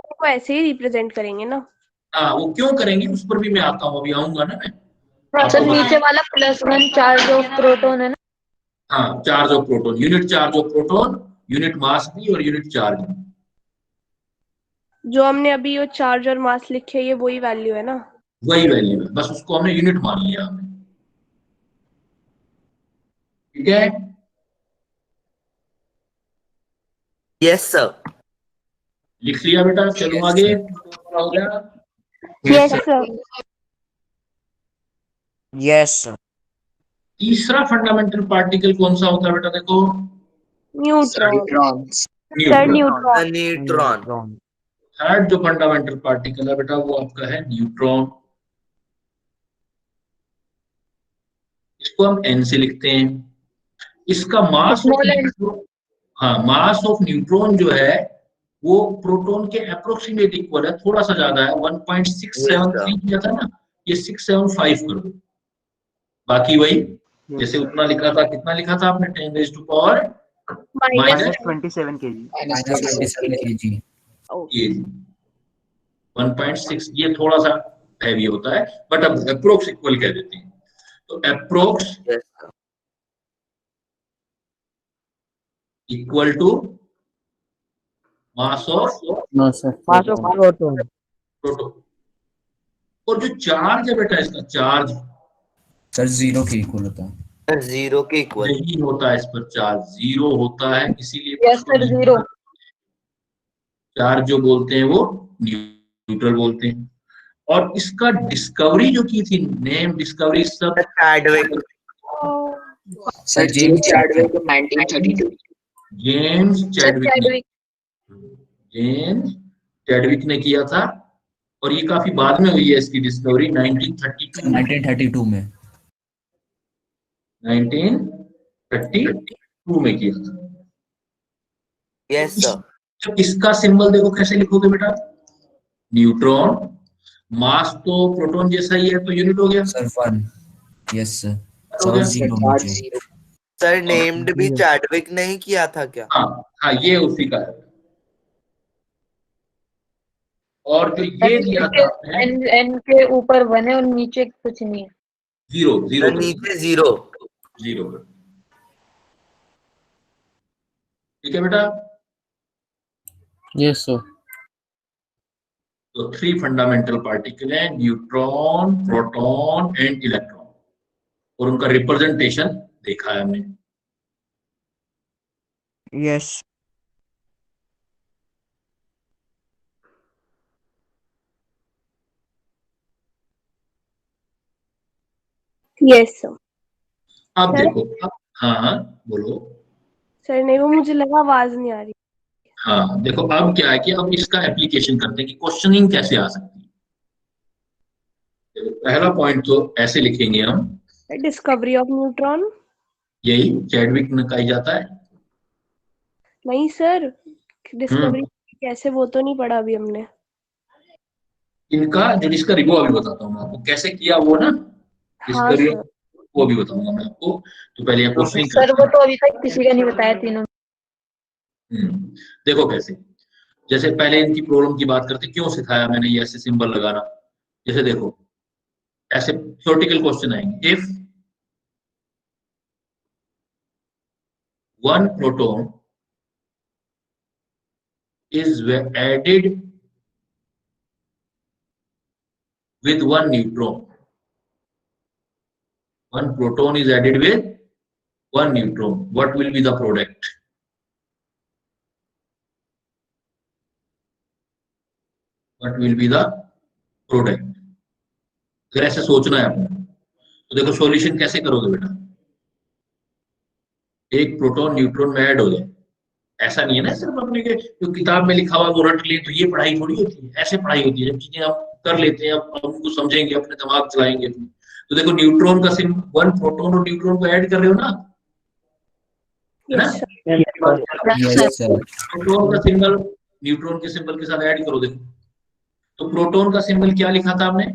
को ऐसे ही रिप्रेजेंट करेंगे ना। हाँ, वो क्यों करेंगे उस पर भी मैं आता हूँ, अभी आऊंगा ना मैं। सर नीचे वाला +1 चार्ज ऑफ प्रोटॉन है ना। हाँ, charge of proton, unit charge of proton, unit mass भी और यूनिट चार्ज। जो हमने अभी वो चार्ज और मास लिखे ये वही वैल्यू है ना। वही वैल्यू है, बस उसको हमने यूनिट मान लिया हमने, ठीक है। यस सर, लिख लिया बेटा, चलो आगे हो गया। Yes sir. Yes sir. तीसरा फंडामेंटल पार्टिकल कौन सा होता है बेटा? देखो, न्यूट्रॉन। न्यूट्रॉन। थर्ड जो फंडामेंटल पार्टिकल है बेटा वो आपका है न्यूट्रॉन। इसको हम n से लिखते हैं। इसका मास मास ऑफ न्यूट्रॉन जो है वो प्रोटॉन के अप्रोक्सीमेट इक्वल है, थोड़ा सा ज्यादा है। 1.673 किया था ना, ये 675 कर दो, बाकी वही जैसे उतना लिखा था। कितना लिखा था आपने? 10⁻⁻? -27 kg। 1.6, ये थोड़ा सा हैवी होता है, बट अब अप्रोक्स इक्वल कह देते हैं। तो approx equal to mass of proton. और जो चार्ज है बेटा, इसका चार्ज सर 0 के इक्वल होता है। 0 के इक्वल नहीं होता, इस पर चार्ज 0 होता है, इसीलिए यस सर 0 चार्ज जो बोलते हैं वो न्यूट्रल बोलते हैं। और इसका डिस्कवरी जो की थी, नेम डिस्कवरी सब Chadwick. Sir James Chadwick 1932। James Chadwick ने किया था, और ये काफी बाद में हुई है इसकी डिस्कवरी, 1932 में। 1932 में किया था। Yes sir. तो इसका सिंबल देखो कैसे लिखोगे बेटा, न्यूट्रॉन। मास तो प्रोटॉन जैसा ही है, तो यूनिट हो गया सर 1। यस सर, हो गया। 0 सर नेम्ड भी चैडविक ने ही किया था क्या? हाँ, ये उसी का है। और जो ये दिया था n के ऊपर 1 है और नीचे कुछ नहीं है। 0 नीचे 0। ठीक है बेटा। Yes sir. तो 3 फंडामेंटल पार्टिकल हैं, न्यूट्रॉन, प्रोटॉन एंड इलेक्ट्रॉन, और उनका रिप्रेजेंटेशन देखा है हमने। Yes yes sir. अब सर देखो, अब हाँ बोलो। सर नहीं, वो मुझे लगा आवाज नहीं आ रही। हाँ देखो, अब क्या है कि अब इसका एप्लीकेशन करते हैं कि क्वेश्चनिंग कैसे आ सकती है। देखो, पहला पॉइंट तो ऐसे लिखेंगे हम, डिस्कवरी ऑफ न्यूट्रॉन। यही चैडविक ने कहा जाता है। नहीं सर, डिस्कवरी कैसे वो तो नहीं पढ़ा अभी हमने। इनका जो डिस्कवरी वो अभी बताता हूँ मैं आपको कैसे किया वो ना, हाँ डिस्कवरी सर। वो भी बताऊंगा मैं आपको। तो पहले ये क्वेश्चनिंग सर करते वो हैं। तो अभी तक किसी का नहीं बताया तीनों। देखो कैसे, जैसे पहले इनकी प्रॉब्लम की बात करते, क्यों सिखाया मैंने ये ऐसे सिंबल लगाना। जैसे देखो, ऐसे थ्योरेटिकल क्वेश्चन आएंगे, if one proton is added with one neutron. One proton is added with one neutron. What will be the product? What will be the product? अगर ऐसे सोचना है आपको तो देखो सॉल्यूशन कैसे करोगे बेटा। एक प्रोटॉन न्यूट्रॉन में ऐड हो जाए, ऐसा नहीं है ना सिर्फ अपने के जो किताब में लिखा हुआ वो रट ले तो ये पढ़ाई थोड़ी होती है। ऐसे पढ़ाई होती है, जब चीजें हम कर लेते हैं, अब उनको समझेंगे, अपने दिमाग चलाएंगे। तो देखो न्यूट्रॉन का सिंबल, वन प्रोटॉन और न्यूट्रॉन को ऐड कर रहे हो ना, है ना। Yes sir. प्रोटॉन का सिंबल न्यूट्रॉन के सिंबल के साथ ऐड करो। देखो तो प्रोटॉन का सिंबल क्या लिखा था आपने?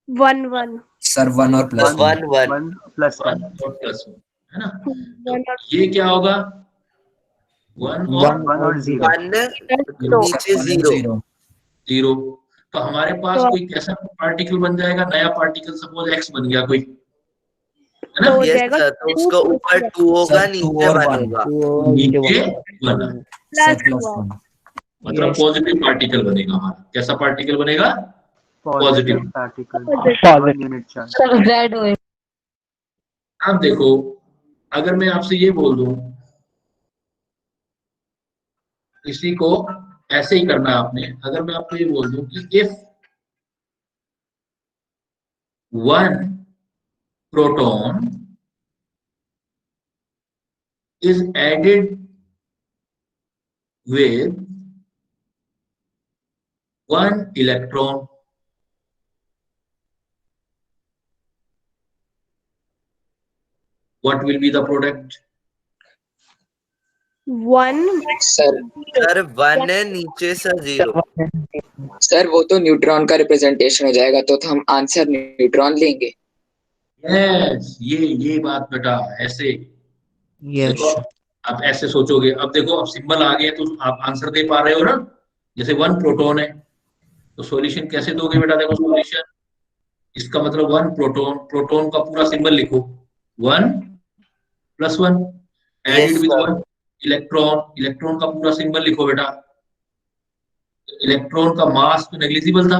1 1 सर 1 और प्लस 1 1 प्लस 1 और प्लस 1, है ना। 1 और ये क्या होगा? 1 और 1 और 0 नीचे 0 0। तो हमारे पास तो कोई कैसा पार्टिकल बन जाएगा, नया पार्टिकल, सपोज एक्स बन गया कोई, है ना। तो हो यस जाएगा सर, तो उसका ऊपर 2 होगा, सर 2 नीचे और 1 1 होगा। नीचे 1 सर प्लस प्लस 1 मतलब पॉजिटिव पार्टिकल बनेगा हमारा। कैसा पार्टिकल बनेगा? Positive positive. Particle 1 unit charge. Sir red होए। अब देखो, अगर मैं आपसे ये बोल दूं, इसी को ऐसे ही करना है आपने। अगर मैं आपको ये बोल दूं कि if one proton is added with one electron, what will be the product? 1 sir 1 है, नीचे सर 0। सर वो तो न्यूट्रॉन का रिप्रेजेंटेशन हो जाएगा, तो हम आंसर न्यूट्रॉन लेंगे। यस, ये बात बेटा, ऐसे देखो, आप ऐसे सोचोगे। अब देखो, अब सिंबल आ गए तो आप आंसर दे पा रहे हो ना। जैसे 1 प्रोटॉन है तो सॉल्यूशन कैसे दोगे बेटा? देखो सॉल्यूशन, इसका मतलब 1 प्रोटॉन, प्रोटॉन का पूरा सिंबल लिखो, 1 + 1 एडेड विद 1 इलेक्ट्रॉन, इलेक्ट्रॉन का पूरा सिंबल लिखो बेटा। इलेक्ट्रॉन का मास तो नेग्लिजिबल था,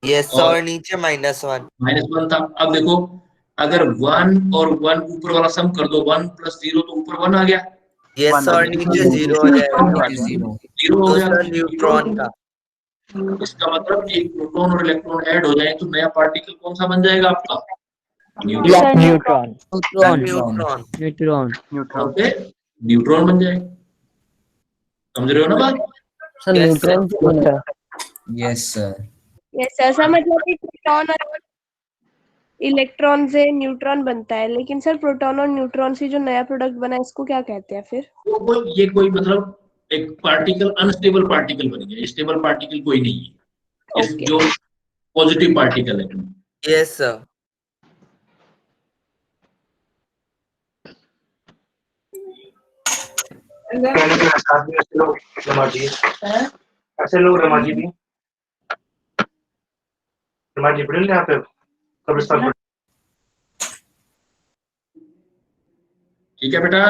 यस और नीचे -1 -1 था। अब देखो, अगर 1 और 1 ऊपर वाला सम कर दो, 1 + 0 तो ऊपर 1 आ गया, यस और नीचे 0 हो जाएगा। 0 हो तो गया, सर न्यूट्रॉन का इसका मतलब एक प्रोटॉन और इलेक्ट्रॉन ऐड हो जाए तो नया पार्टिकल कौन सा बन जाएगा आपका? Neutron neutron neutron okay, neutron बन जाएगा। समझ रहे हो ना बात? Sir neutron yes sir. Yes ऐसा मतलब कि प्रोटॉन और इलेक्ट्रॉन से न्यूट्रॉन बनता है, लेकिन सर प्रोटॉन और न्यूट्रॉन से जो नया प्रोडक्ट बना है इसको क्या कहते हैं फिर? ये कोई मतलब एक पार्टिकल अनस्टेबल पार्टिकल बन गया, स्टेबल पार्टिकल कोई नहीं है। इस जो पॉजिटिव पार्टिकल है। Yes sir. ऐसे लोग रमाजी भी पढ़े यहाँ पे कब्रिस्तान। ठीक है बेटा,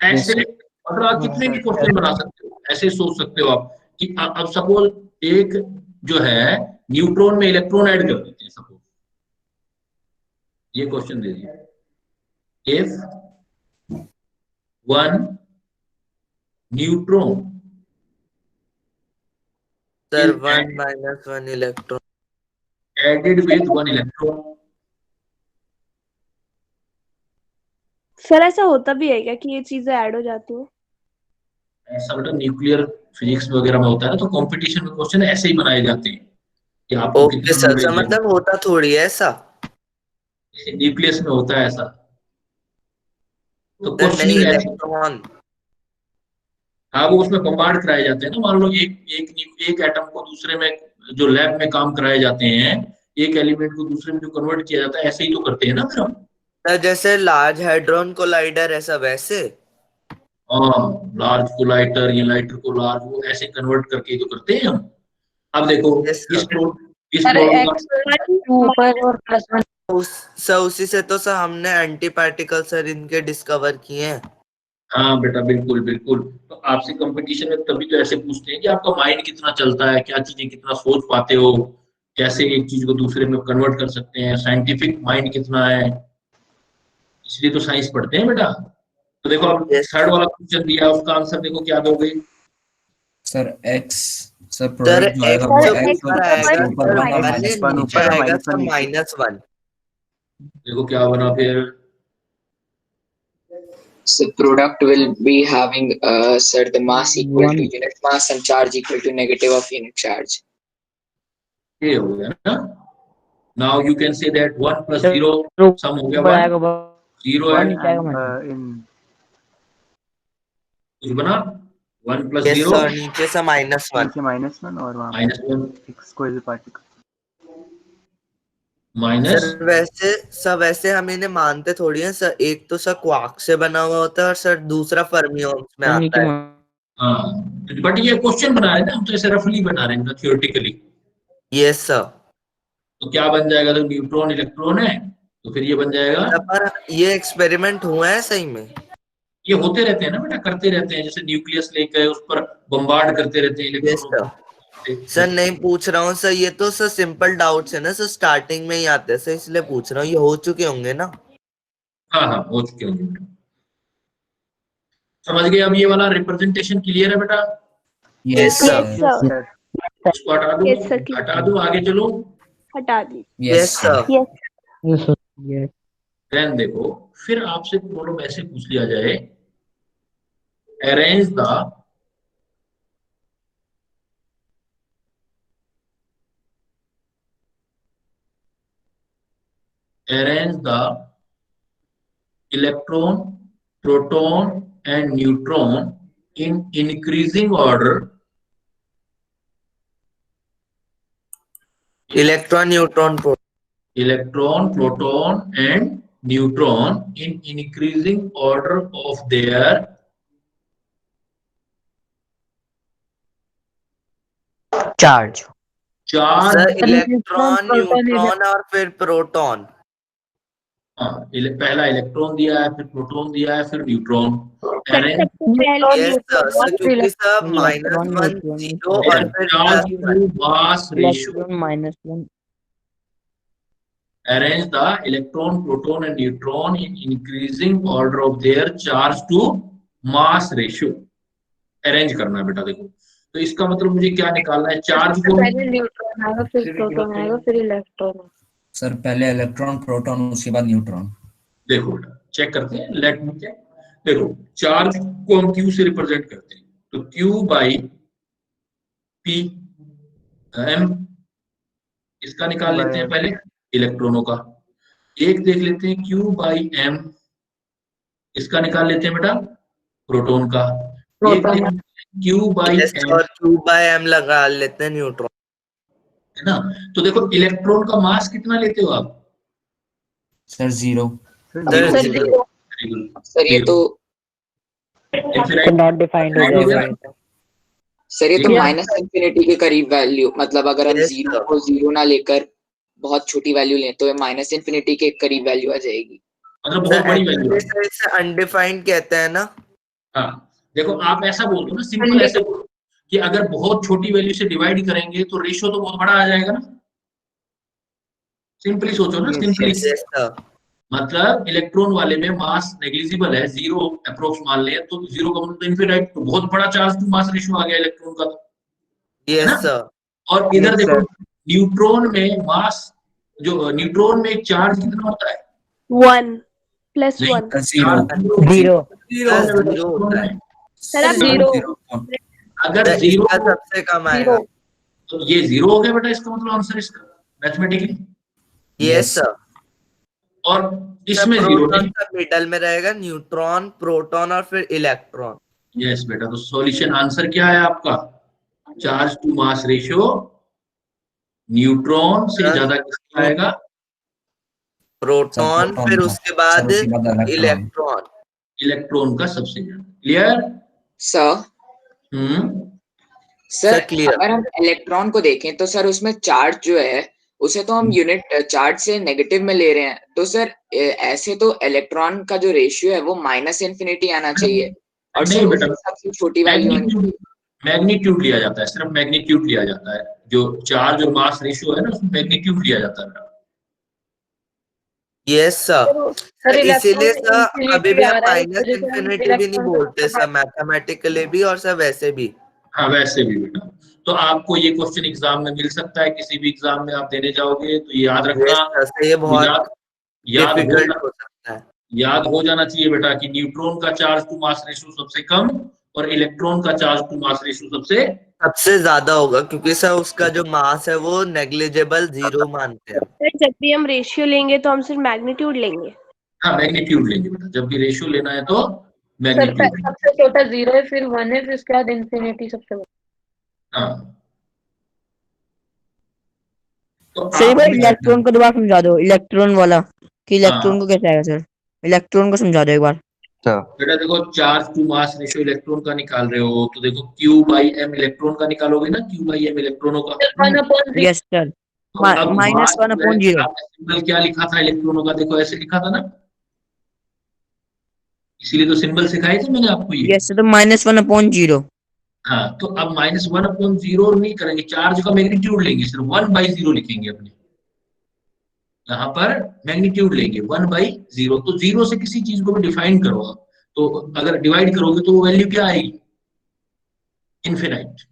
ऐसे मतलब आप कितने भी क्वेश्चन बना सकते हो, ऐसे सोच सकते हो आप कि अब सपोज एक जो है न्यूट्रॉन में इलेक्ट्रॉन ऐड कर देते हैं, सपोज ये क्वेश्चन दे दिया, if one neutron sir 1 - 1 electron added with one electron, sir ऐसा होता भी है क्या कि ये चीजें ऐड हो जाती हैं? ऐसा बेटा न्यूक्लियर फिजिक्स वगैरह में होता है ना, तो कंपटीशन में क्वेश्चन ऐसे ही बनाए जाते हैं कि आपको ओके कितना सर, नॉलेज है। मतलब होता थोड़ी है ऐसा। न्यूक्लियस में होता है ऐसा, तो सर नहीं, क्वेश्चनिंग ऐसी। इलेक्ट्रॉन। हाँ, वो उसमें बम्बार्ड कराए जाते हैं ना, मान लो एक एटम को दूसरे में, जो लैब में काम कराए जाते हैं, एक एलिमेंट को दूसरे में जो कन्वर्ट किया जाता है, ऐसे ही तो करते हैं ना फिर हम। सर जैसे लार्ज हैड्रॉन कोलाइडर ऐसा वैसे। हाँ, लार्ज को लाइटर या लाइटर को लार्ज, वो ऐसे कन्वर्ट करके ही तो करते हैं हम। अब देखो यस इस सर। प्रॉब्लम का, ऊपर और +1। सर उसी से तो सर हमने एंटी पार्टिकल सर इनके डिस्कवर किए हैं। हाँ बेटा, बिल्कुल बिल्कुल। तो आपसे कंपटीशन में तभी तो ऐसे पूछते हैं कि आपका माइंड कितना चलता है, क्या चीजें कितना सोच पाते हो, कैसे एक चीज को दूसरे में कन्वर्ट कर सकते हैं, साइंटिफिक माइंड कितना है, इसलिए तो साइंस पढ़ते हैं बेटा। तो देखो अब यस थर्ड वाला क्वेश्चन दिया, उसका आंसर देखो क्या दोगे। Sir x, sir sir product जो आएगा एक्स वो जो एक्स ऊपर आएगा ऊपर सर 1 और पहले माइनस वन नीचे ऊपर और आएगा -1 सर नीचे। -1। देखो क्या बना फिर। So product will be having sir the mass equal to unit mass and charge equal to negative of unit charge. ये हो गया ना। Now you can say that 1 + 0 सम हो गया 1, 0 है इन कुछ बना, 1 + यस 0 सर, नीचे से -1। नीचे -1 और वहाँ पे -1 एक स्क्वायर पार्टिकल। माइनस। सर वैसे हम इन्हें मानते थोड़ी हैं सर, एक तो सर क्वार्क से बना हुआ होता है और सर दूसरा फर्मिओन्स में आता है। हाँ, बट ये क्वेश्चन बना रहे हैं ना हम, तो ऐसे रफली बना रहे हैं थियोरेटिकली। Yes sir. तो क्या बन जाएगा, तो न्यूट्रॉन इलेक्ट्रॉन है, तो फिर ये बन जाएगा। पर ये एक्सपेरिमेंट हुआ है सही में? ये होते रहते हैं ना बेटा, करते रहते हैं, जैसे न्यूक्लियस लेकर उस पर बम्बार्ड करते रहते हैं यस इलेक्ट्रॉनों सर। को। सर नहीं पूछ रहा हूँ सर, ये तो सर सिंपल डाउट्स है ना सर, स्टार्टिंग में ही आते हैं सर, इसलिए पूछ रहा हूँ, ये हो चुके होंगे ना? हाँ हाँ, हो चुके होंगे बेटा। समझ गए अब ये वाला रिप्रेजेंटेशन क्लियर है बेटा। Yes yes sir. सर। इसको हटा दो, यस सर, हटा दो, आगे चलो। हटा दी। Yes sir. यस। देन देखो, फिर आपसे प्रॉब्लम ऐसे पूछ लिया जाए, arrange the electron, proton and neutron in increasing order. Electron, Proton and neutron in increasing order of their charge. Sir electron, neutron और फिर प्रोटॉन। हाँ, पहला इलेक्ट्रॉन दिया है, फिर प्रोटॉन दिया है, फिर न्यूट्रॉन। यस सर, क्योंकि सर -1 0 और फिर charge to mass ratio. -1 Arrange the electron, proton and neutron in increasing order of their charge to mass ratio. Arrange करना है बेटा। देखो तो इसका मतलब मुझे क्या निकालना है, चार्ज को। पहले न्यूट्रॉन आएगा, फिर प्रोटॉन आएगा, फिर इलेक्ट्रॉन। सर पहले इलेक्ट्रॉन, प्रोटॉन, उसके बाद न्यूट्रॉन। देखो बेटा चेक करते हैं, लेट मी चेक। देखो चार्ज को हम Q से रिप्रेजेंट करते हैं, तो Q/P m, इसका निकाल लेते हैं पहले इलेक्ट्रॉनों का। एक देख लेते हैं Q/m, इसका निकाल लेते हैं बेटा प्रोटॉन का। एक देख लेते हैं Q/m और Q/m लगा लेते हैं न्यूट्रॉन, है ना। तो देखो इलेक्ट्रॉन का मास कितना लेते हो आप? सर 0। सर ये तो नॉट डिफाइंड हो जाएगा। सर ये तो -∞ के करीब वैल्यू, मतलब अगर हम 0 को 0 ना लेकर बहुत छोटी वैल्यू लें तो ये -∞ के करीब वैल्यू आ जाएगी, मतलब बहुत बड़ी वैल्यू है। इसे अनडिफाइंड कहते हैं ना। हाँ देखो, आप ऐसा बोल दो ना, सिंपल ऐसे बोलो कि अगर बहुत छोटी वैल्यू से डिवाइड करेंगे तो रेशियो तो बहुत बड़ा आ जाएगा ना। सिंपली सोचो ना, सिंपली। मतलब इलेक्ट्रॉन वाले में मास नेग्लिजिबल है, 0 अप्रोक्स मान ले, तो 0 का मतलब इनफिनिट, तो बहुत बड़ा चार्ज टू मास रेशियो आ गया इलेक्ट्रॉन का, है ना। और इधर देखो न्यूट्रॉन में मास, जो न्यूट्रॉन में चार्ज कितना होता है? 1। प्लस नहीं, 1। जीरो जीरो जीरो होता है सर आप जीरो अगर जीरो इसका सबसे कम आएगा। तो ये जीरो हो गया बेटा, इसका मतलब आंसर इसका मैथमेटिकली। Yes sir. और इसमें जीरो प्रोटॉन नहीं। का मिडल में रहेगा, न्यूट्रॉन, प्रोटॉन और फिर इलेक्ट्रॉन। यस बेटा, तो सॉल्यूशन आंसर क्या है आपका? Charge to mass ratio neutron से ज्यादा किसका आएगा? प्रोटॉन, फिर उसके बाद इलेक्ट्रॉन। इलेक्ट्रॉन का सबसे ज्यादा। Clear sir? Sir clear. अगर हम इलेक्ट्रॉन को देखें तो सर उसमें चार्ज जो है उसे तो हम यूनिट चार्ज से नेगेटिव में ले रहे हैं, तो सर ऐसे तो इलेक्ट्रॉन का जो रेशियो है वो -∞ आना चाहिए, और नहीं सर बेटा, उसकी सबसे छोटी वैल्यू मैग्नीट्यूड लिया जाता है, सिर्फ मैग्नीट्यूड लिया जाता है। जो चार्ज और मास रेशियो है ना, उसमें मैग्नीट्यूड लिया जाता है। यस सर, इसीलिए सर कभी भी हम माइनस तो इन्फिनिटी भी नहीं बोलते सर, मैथमेटिकली भी और सर वैसे भी। हाँ वैसे भी बेटा। तो आपको ये क्वेश्चन एग्जाम में मिल सकता है, किसी भी एग्जाम में आप देने जाओगे तो ये याद रखना। ये बहुत डिफिकल्ट हो सकता है। याद हो जाना चाहिए बेटा कि न्यूट्रॉन का चार्ज टू मास रेशियो सबसे कम और इलेक्ट्रॉन का चार्ज टू मास रेशियो सबसे ज्यादा होगा, क्योंकि सर उसका जो मास है वो नेग्लिजिबल जीरो मानते हैं। जब भी हम रेशियो लेंगे तो हम सिर्फ मैग्नीट्यूड लेंगे। हाँ मैग्नीट्यूड लेंगे बेटा, जब भी रेशियो लेना है तो सर मैग्नीट्यूड। सबसे छोटा 0 है, फिर 1 है, फिर उसके बाद इन्फिनिटी सबसे बड़ा। हाँ तो सही बात। इलेक्ट्रॉन को दोबारा समझा दो, इलेक्ट्रॉन वाला कि इलेक्ट्रॉन को कैसे आएगा सर, इलेक्ट्रॉन को समझा दो एक बार। बेटा देखो, charge to mass ratio electron का निकाल रहे हो तो देखो Q/m इलेक्ट्रॉन का निकालोगे ना, Q/m इलेक्ट्रॉनों का। Yes sir, -1/0। सिंबल क्या लिखा था इलेक्ट्रॉनों का? देखो ऐसे लिखा था ना, इसीलिए तो सिंबल सिखाए थे मैंने आपको ये। यस, तो -1/0। हाँ तो अब -1/0 नहीं करेंगे, चार्ज का मैग्नीट्यूड लेंगे, सिर्फ 1/0 लिखेंगे अपने यहाँ पर, मैग्नीट्यूड लेंगे 1/0। तो 0 से किसी चीज को भी डिफाइन करो आप, तो अगर डिवाइड करोगे तो वो वैल्यू क्या आएगी? इनफिनाइट।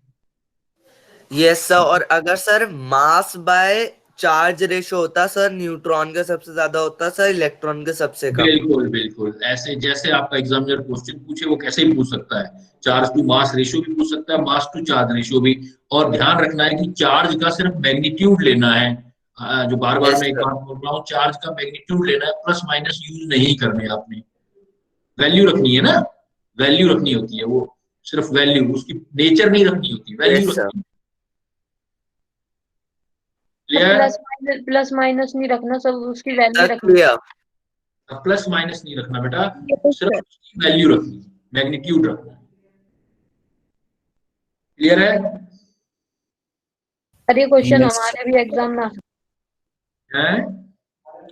यस सर, और अगर sir mass by charge ratio होता सर, न्यूट्रॉन का सबसे ज्यादा होता सर, इलेक्ट्रॉन का सबसे कम। बिल्कुल बिल्कुल, ऐसे जैसे आपका एग्जामिनर क्वेश्चन पूछे वो कैसे भी पूछ सकता है, चार्ज टू मास रेशियो भी पूछ सकता है, मास टू चार्ज रेशियो भी। और ध्यान रखना है कि चार्ज का सिर्फ मैग्नीट्यूड लेना है, जो बार बार मैं एक बात बोल रहा हूँ, चार्ज का मैग्नीट्यूड लेना है, प्लस माइनस यूज नहीं करने आपने। वैल्यू रखनी है ना, वैल्यू रखनी होती है, वो सिर्फ वैल्यू, उसकी नेचर नहीं रखनी होती, वैल्यू रखनी। प्लस माइनस नहीं रखना, सब उसकी वैल्यू रखनी। प्लस माइनस नहीं रखना बेटा, सिर्फ उसकी वैल्यू रखनी, मैग्नीट्यूड रखना। क्लियर है? अरे क्वेश्चन हमारे भी एग्जाम में है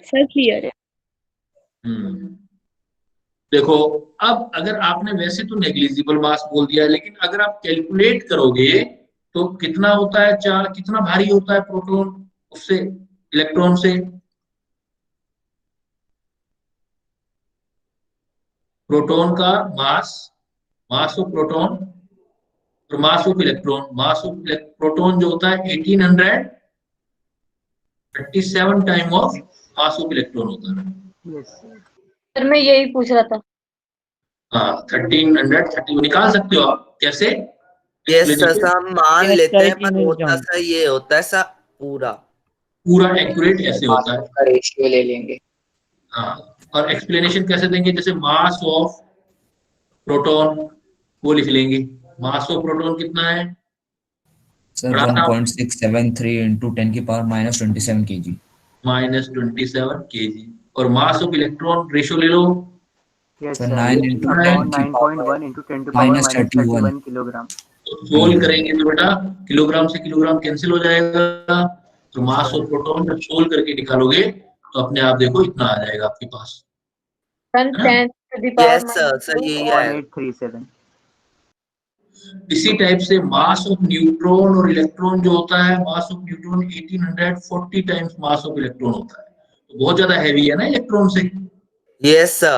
सर क्लियर है। देखो, अब अगर आपने वैसे तो नेग्लिजिबल मास बोल दिया है, लेकिन अगर आप कैलकुलेट करोगे तो कितना होता है चार्ज, कितना भारी होता है प्रोटॉन उससे, इलेक्ट्रॉन से? प्रोटॉन का मास, मास ऑफ प्रोटॉन और mass of electron, mass of proton जो होता है 1837 time of mass of electron होता है। सर मैं यही पूछ रहा था। हाँ 1330 निकाल सकते हो आप, कैसे? यस सर, हम मान लेते हैं, पर होता सा ये होता है सर, पूरा एक्यूरेट ऐसे होता है, रेशियो ले लेंगे। हाँ, और एक्सप्लेनेशन कैसे देंगे? जैसे मास ऑफ प्रोटॉन वो लिख लेंगे, मास ऑफ प्रोटॉन कितना है सर? 1.673 into 10 की पावर -27 kg। -27 kg। और मास ऑफ इलेक्ट्रॉन रेशियो ले लो, सर 9 into 10 की पावर -31 किलोग्राम। सोल्व करेंगे तो बेटा किलोग्राम से किलोग्राम कैंसिल हो जाएगा, तो मास ऑफ प्रोटॉन जब सोल्व करके निकालोगे तो अपने आप देखो इतना आ जाएगा आपके पास। यस सर, यही है 1837। इसी टाइप से मास ऑफ न्यूट्रॉन और इलेक्ट्रॉन जो होता है, मास of neutron 1840 times mass of electron होता है, तो बहुत ज्यादा हैवी है ना इलेक्ट्रॉन से। यस सर,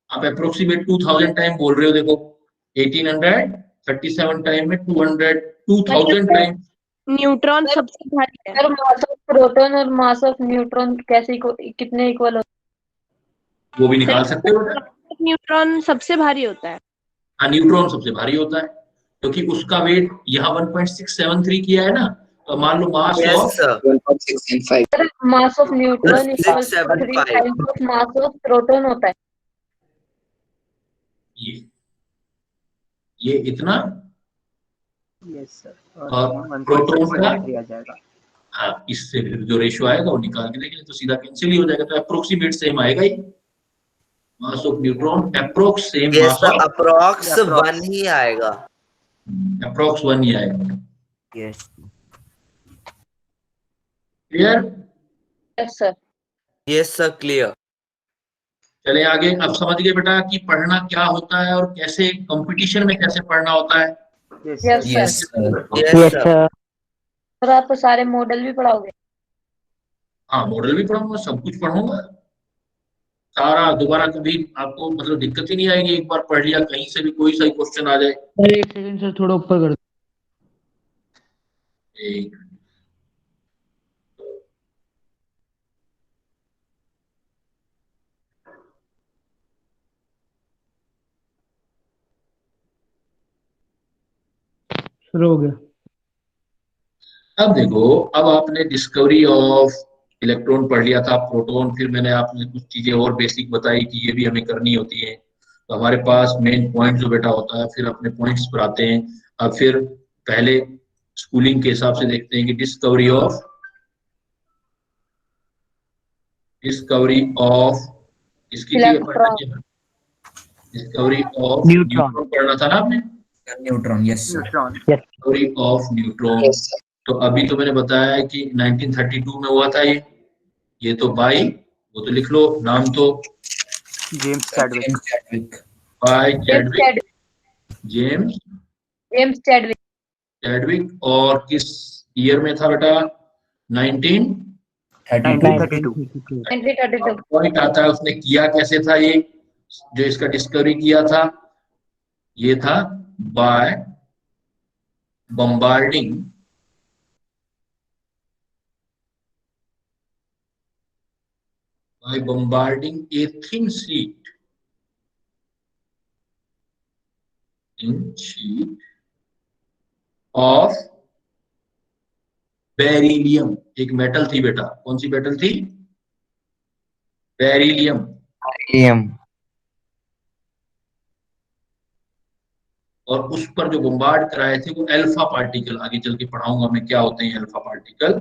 आप अप्रोक्सीमेट 2000 टाइम बोल रहे हो, देखो 1837 टाइम में 2000 टाइम। न्यूट्रॉन सबसे भारी है। मास ऑफ प्रोटॉन और मास ऑफ न्यूट्रॉन कैसे कितने इक्वल होते? वो भी निकाल सकते हो बेटा। न्यूट्रॉन सबसे भारी होता है। हाँ, न्यूट्रॉन सबसे भारी होता है क्योंकि उसका वेट यहाँ 1.673 किया है ना, तो मान लो mass Yes, of sir. 1.675 mass of neutron equals to 3 675. Times of mass of proton होता है। ये इतना, यस सर, और और प्रोटॉन का 1.673 आ जाएगा। हाँ, इससे फिर जो रेशियो आएगा वो निकाल के देखेंगे तो सीधा कैंसिल ही हो जाएगा, तो अप्रोक्सीमेट सेम आएगा ही। Mass of neutron approx same Yes, mass sir. Of, Approx 1 ही आएगा। अप्रोक्स 1 ही आएगा। Yes. Clear? Yes sir. Yes, sir. Clear. चले आगे। अब समझ गए बेटा कि पढ़ना क्या होता है और कैसे कंपटीशन में कैसे पढ़ना होता है। Yes yes sir. Yes, sir. Yes, yes sir. Sir. Sir आप सारे मॉडल भी पढ़ाओगे? हाँ, मॉडल भी पढ़ूंगा, सब कुछ पढ़ूंगा सारा। दोबारा कभी आपको मतलब दिक्कत ही नहीं आएगी, एक बार पढ़ लिया कहीं से भी कोई सही क्वेश्चन आ जाए। सर एक सेकंड सर, थोड़ा ऊपर कर। एक शुरू हो गया। अब देखो, अब आपने डिस्कवरी ऑफ इलेक्ट्रॉन पढ़ लिया था, प्रोटॉन, फिर मैंने आपने कुछ चीजें और बेसिक बताई कि ये भी हमें करनी होती है। तो हमारे पास मेन पॉइंट जो बेटा होता है, फिर अपने पॉइंट्स पर आते हैं। अब फिर पहले स्कूलिंग के हिसाब से देखते हैं कि डिस्कवरी ऑफ इसकी थी electron. Discovery of neutron. Neutron पढ़ना था ना आपने, Neutron. Yes, sir. Neutron. Discovery of neutron. तो अभी तो मैंने बताया है कि 1932 में हुआ था ये तो बाई, वो तो लिख लो नाम तो, James Chadwick. James Chadwick. By James Chadwick, James Chadwick. Chadwick. और किस ईयर में था बेटा? 1932। 1932। पॉइंट आता है उसने किया कैसे था, ये जो इसका डिस्कवरी किया था, ये था by bombarding a thin sheet of beryllium. एक मेटल थी बेटा, कौन सी मेटल थी? बेरिलियम। और उस पर जो बम्बार्ड कराए थे वो अल्फा पार्टिकल, आगे चल के पढ़ाऊंगा मैं क्या होते हैं alpha particle,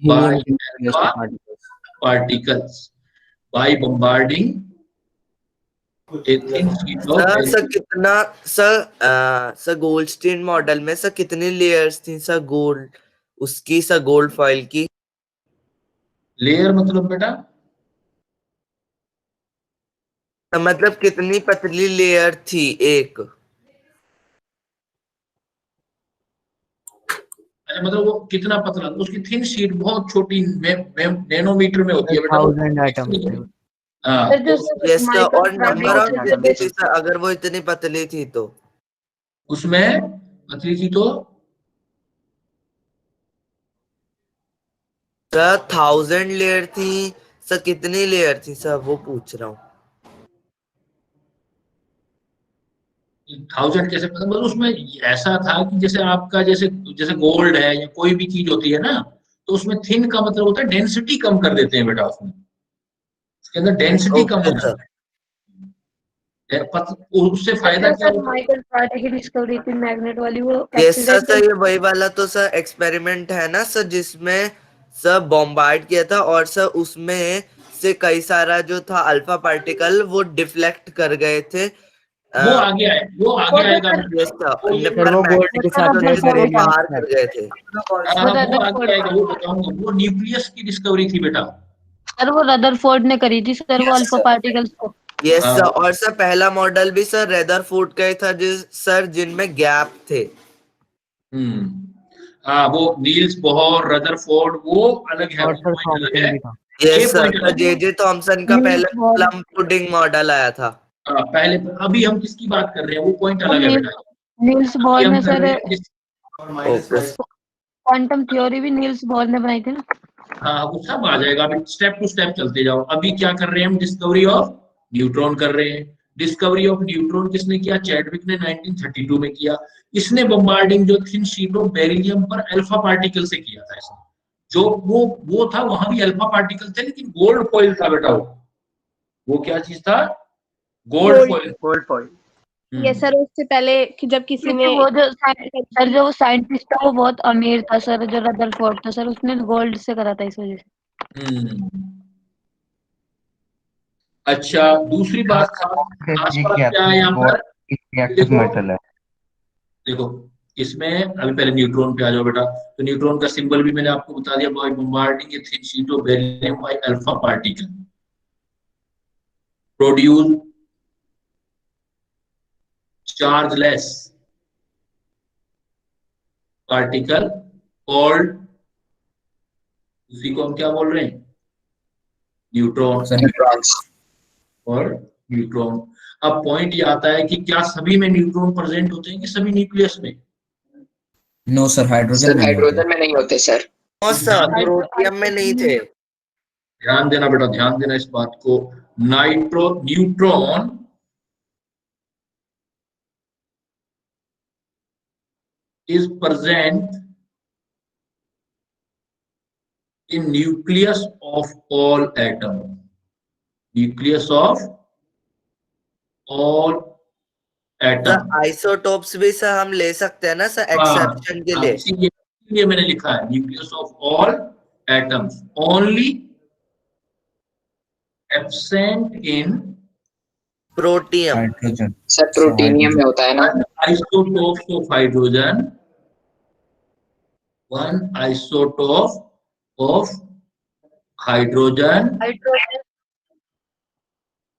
by alpha particles, by bombarding a thin sheet of sir कितना सर गोल्डस्टीन मॉडल में सर कितनी लेयर्स थी सर गोल्ड उसकी, सर गोल्ड फॉइल की? लेयर मतलब बेटा? मतलब कितनी पतली लेयर थी एक? मतलब वो कितना पतला, उसकी थिन शीट बहुत छोटी नैनोमीटर में होती है बेटा। 1000 आइटम। हाँ, सर जो यस सर, माइकल और नंबर ऑफ फैराडे कितनी थी सर अगर वो इतनी पतली थी तो? उसमें पतली थी तो सर 1000 लेयर थी सर, कितनी लेयर थी सर वो पूछ रहा हूँ। 1000 कैसे पता? मतलब उसमें ऐसा था कि जैसे आपका जैसे जैसे गोल्ड है या कोई भी चीज होती है ना, तो उसमें थिन का मतलब होता है डेंसिटी कम कर देते हैं बेटा, उसमें उसके अंदर डेंसिटी कम हो ओके सर। जाती है। उससे फायदा क्या सर होता है? माइकल फैराडे की डिस्कवरी थी मैग्नेट वाली, वो यस सर, एक्सीडेंट। ये वही वाला तो सर एक्सपेरिमेंट है ना सर, जिसमें सर बॉम्बार्ड किया था और सर उसमें से कई सारा जो था अल्फा पार्टिकल वो डिफ्लेक्ट कर गए थे। वो आगे आए, वो आगे आएगा। यस सर, सर वो गोल्ड के साथ में बेरिलियम बाहर कर गए थे। हाँ, वो आगे आएगा, वो बताऊंगा। वो न्यूक्लियस की डिस्कवरी थी बेटा। सर वो रदरफोर्ड ने करी थी सर, वो Yes, अल्फा sir. पार्टिकल्स को। यस सर, और सर पहला मॉडल भी सर रेदरफोर्ड का ही था, जिस सर जिनमें गैप थे। हाँ, वो नील्स बोहर, रदरफोर्ड, वो अलग है, और वो सर पॉइंट अलग थॉमसन है। भी था। यस सर, पॉइंट अलग है। जे थॉमसन का पहला प्लम पुडिंग मॉडल आया था। पहले, अभी हम किसकी बात कर रहे हैं, वो पॉइंट अलग है बेटा। नील्स अभी बोर हम ने कर सर रहे हैं क्वांटम थ्योरी भी नील्स बोर ने बनाई थी ना। हाँ, वो सब आ जाएगा, अभी स्टेप टू स्टेप चलते जाओ। अभी क्या कर रहे हैं हम? डिस्कवरी ऑफ न्यूट्रॉन कर रहे हैं। डिस्कवरी ऑफ न्यूट्रॉन किसने किया? चैडविक ने 1932 में किया। इसने बम्बार्डिंग जो थिन शीट ऑफ बेरिलियम पर अल्फा पार्टिकल से किया था। इसने जो वो था, वहां भी अल्फा पार्टिकल थे, लेकिन गोल्ड फॉइल था बेटा। वो क्या चीज था? Gold foil. Gold foil. ये सर उससे पहले कि जब किसी ने वो जो सर जो वो साइंटिस्ट था वो बहुत अमीर था सर, जो रदरफोर्ड था सर, उसने गोल्ड से करा था इस वजह से। अच्छा, दूसरी बात खास बात क्या है यहाँ पर? मेटल है। देखो इसमें अभी पहले न्यूट्रॉन पे आ जाओ बेटा। तो न्यूट्रॉन का सिंबल भी मैंने आपको बता दिया, by bombarding a thin sheet of beryllium by alpha particle produce chargeless particle called, उसी को हम क्या बोल रहे हैं? न्यूट्रॉन और न्यूट्रॉन। अब पॉइंट ये आता है कि क्या सभी में न्यूट्रॉन प्रेजेंट होते हैं कि सभी न्यूक्लियस में? नो सर, हाइड्रोजन में नहीं होते सर। प्रोटियम में नहीं थे। ध्यान देना बेटा, ध्यान देना इस बात को। Neutron is present in nucleus of all atom. Nucleus of all atom. Isotopes भी सर हम ले सकते हैं ना सर, एक्सेप्शन के लिए। इसीलिए मैंने लिखा है nucleus of all atoms, only absent in protium. Hydrogen sir protium में होता है ना। Isotopes of hydrogen, one isotope of hydrogen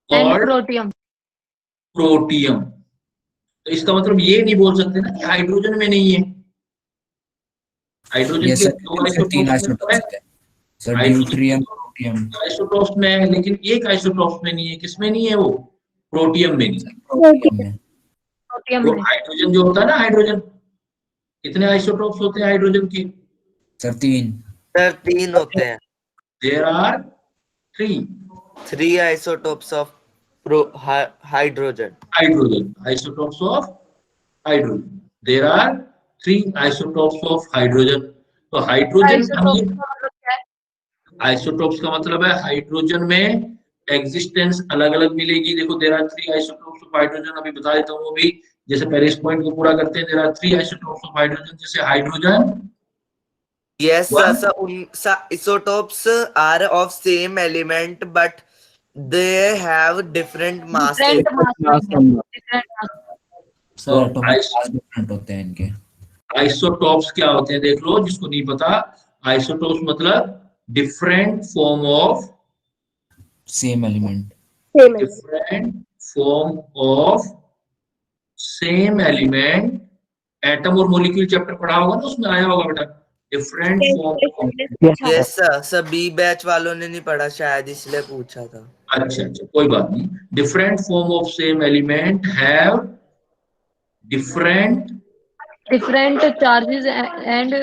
and protium. Protium. तो इसका मतलब ये नहीं बोल सकते ना कि हाइड्रोजन में नहीं है। हाइड्रोजन के दो तीन isotopes isotopes sir, deuterium, protium. Isotopes में है, लेकिन एक आइसोटोप्स में नहीं है। किसमें नहीं है वो? प्रोटियम में नहीं। प्रोटियम में हाइड्रोजन जो होता है ना, हाइड्रोजन, कितने आइसोटोप्स होते हैं हाइड्रोजन के? सर तीन होते हैं। There are three isotopes of hydrogen. Isotopes of hydrogen. There are 3 isotopes of hydrogen. तो हाइड्रोजन, आइसोटोप्स का मतलब है हाइड्रोजन में एग्जिस्टेंस अलग अलग मिलेगी। देखो there are 3 isotopes of hydrogen, अभी बता देता हूँ वो भी, जैसे पहले इस पॉइंट को पूरा करते हैं। There are 3 isotopes of hydrogen, जैसे hydrogen. Yes, sir. Isotopes are of same element, but they have different masses. Sir different होते हैं इनके। आइसोटोप्स क्या होते हैं देख लो, जिसको नहीं पता। आइसोटोप्स मतलब different form of same element. Different form of same element. Atom और मॉलिक्यूल चैप्टर पढ़ा होगा ना, उसमें आया होगा बेटा, different form. Yes sir, B batch वालों ने नहीं पढ़ा शायद, इसलिए पूछा था। अच्छा, कोई बात नहीं। Different form of same element have different charges and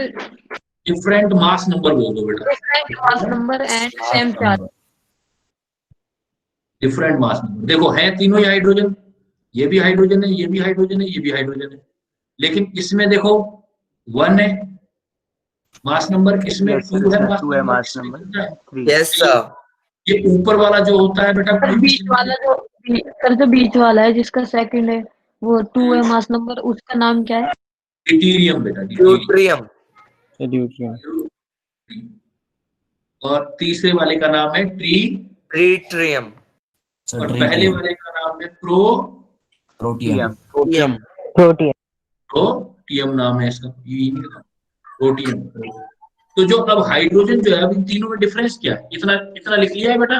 different mass number बोल दो बेटा। Different mass number and same charge. Different mass number. देखो है तीनों ही हाइड्रोजन, ये भी हाइड्रोजन है, ये भी हाइड्रोजन है, ये भी हाइड्रोजन है, लेकिन इसमें देखो 1 है मास नंबर, इसमें 2 है मास नंबर। Yes sir. ये ऊपर वाला जो होता है बेटा, बीच वाला जो बीच वाला है जिसका सेकंड है वो 2 है मास नंबर, उसका नाम क्या है? ड्यूटेरियम बेटा, ड्यूटेरियम। और तीसरे वाले का नाम है ट्रीट्रियम। और पहले वाले का नाम है प्रोटियम। प्रोटियम नाम है इसका, प्रोटियम। तो जो अब हाइड्रोजन जो है, अब इन तीनों में डिफरेंस क्या है? इतना लिख लिया है बेटा?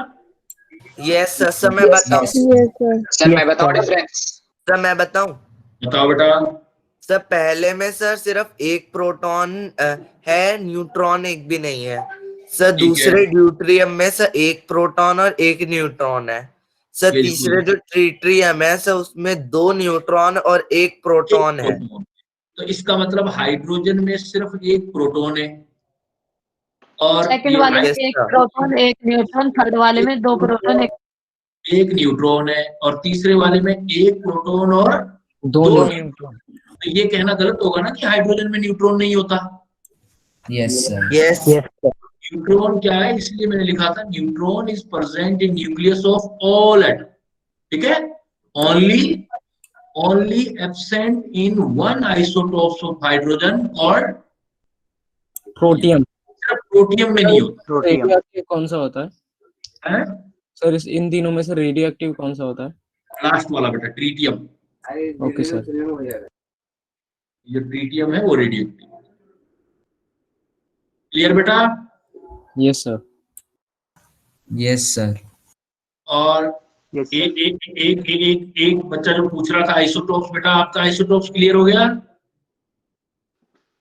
यस सर, मैं बताऊं? सर मैं बताऊं डिफरेंस? सर मैं बताऊं? बताओ बेटा। सर पहले में सर सिर्फ एक प्रोटॉन है, न्यूट्रॉन एक भी नहीं है। सर दूसरे ड्यूटेरियम में सर एक प्रोटॉन और एक न्यूट्रॉन है। सर तीसरे जो ट्रीट्रियम है सर, उसमें 2 न्यूट्रॉन और 1 प्रोटॉन है। तो इसका मतलब हाइड्रोजन में सिर्फ 1 प्रोटॉन है, और सेकंड वाले में 1 प्रोटॉन 1 न्यूट्रॉन, थर्ड वाले में 2 प्रोटॉन 1 एक न्यूट्रॉन है, और तीसरे वाले में एक प्रोटॉन और दो न्यूट्रॉन। तो ये कहना गलत होगा ना कि हाइड्रोजन में न्यूट्रॉन नहीं होता। Yes sir. यस न्यूट्रॉन क्या है, इसलिए मैंने लिखा था neutron is present in nucleus of all atom, ठीक है। Only absent in one isotopes of hydrogen और प्रोटियम। प्रोटियम में नहीं होता। रेडियो एक्टिव कौन सा होता है है? सर? इन तीनों में से रेडियो एक्टिव कौन सा होता है? लास्ट वाला बेटा, ट्रीटियम। Okay sir. ये ट्रीटियम है, वो रेडियो एक्टिव। क्लियर बेटा? Yes sir. Yes sir. और एक बच्चा जो पूछ रहा था आइसोटोप्स, बेटा आपका आइसोटोप्स क्लियर हो गया?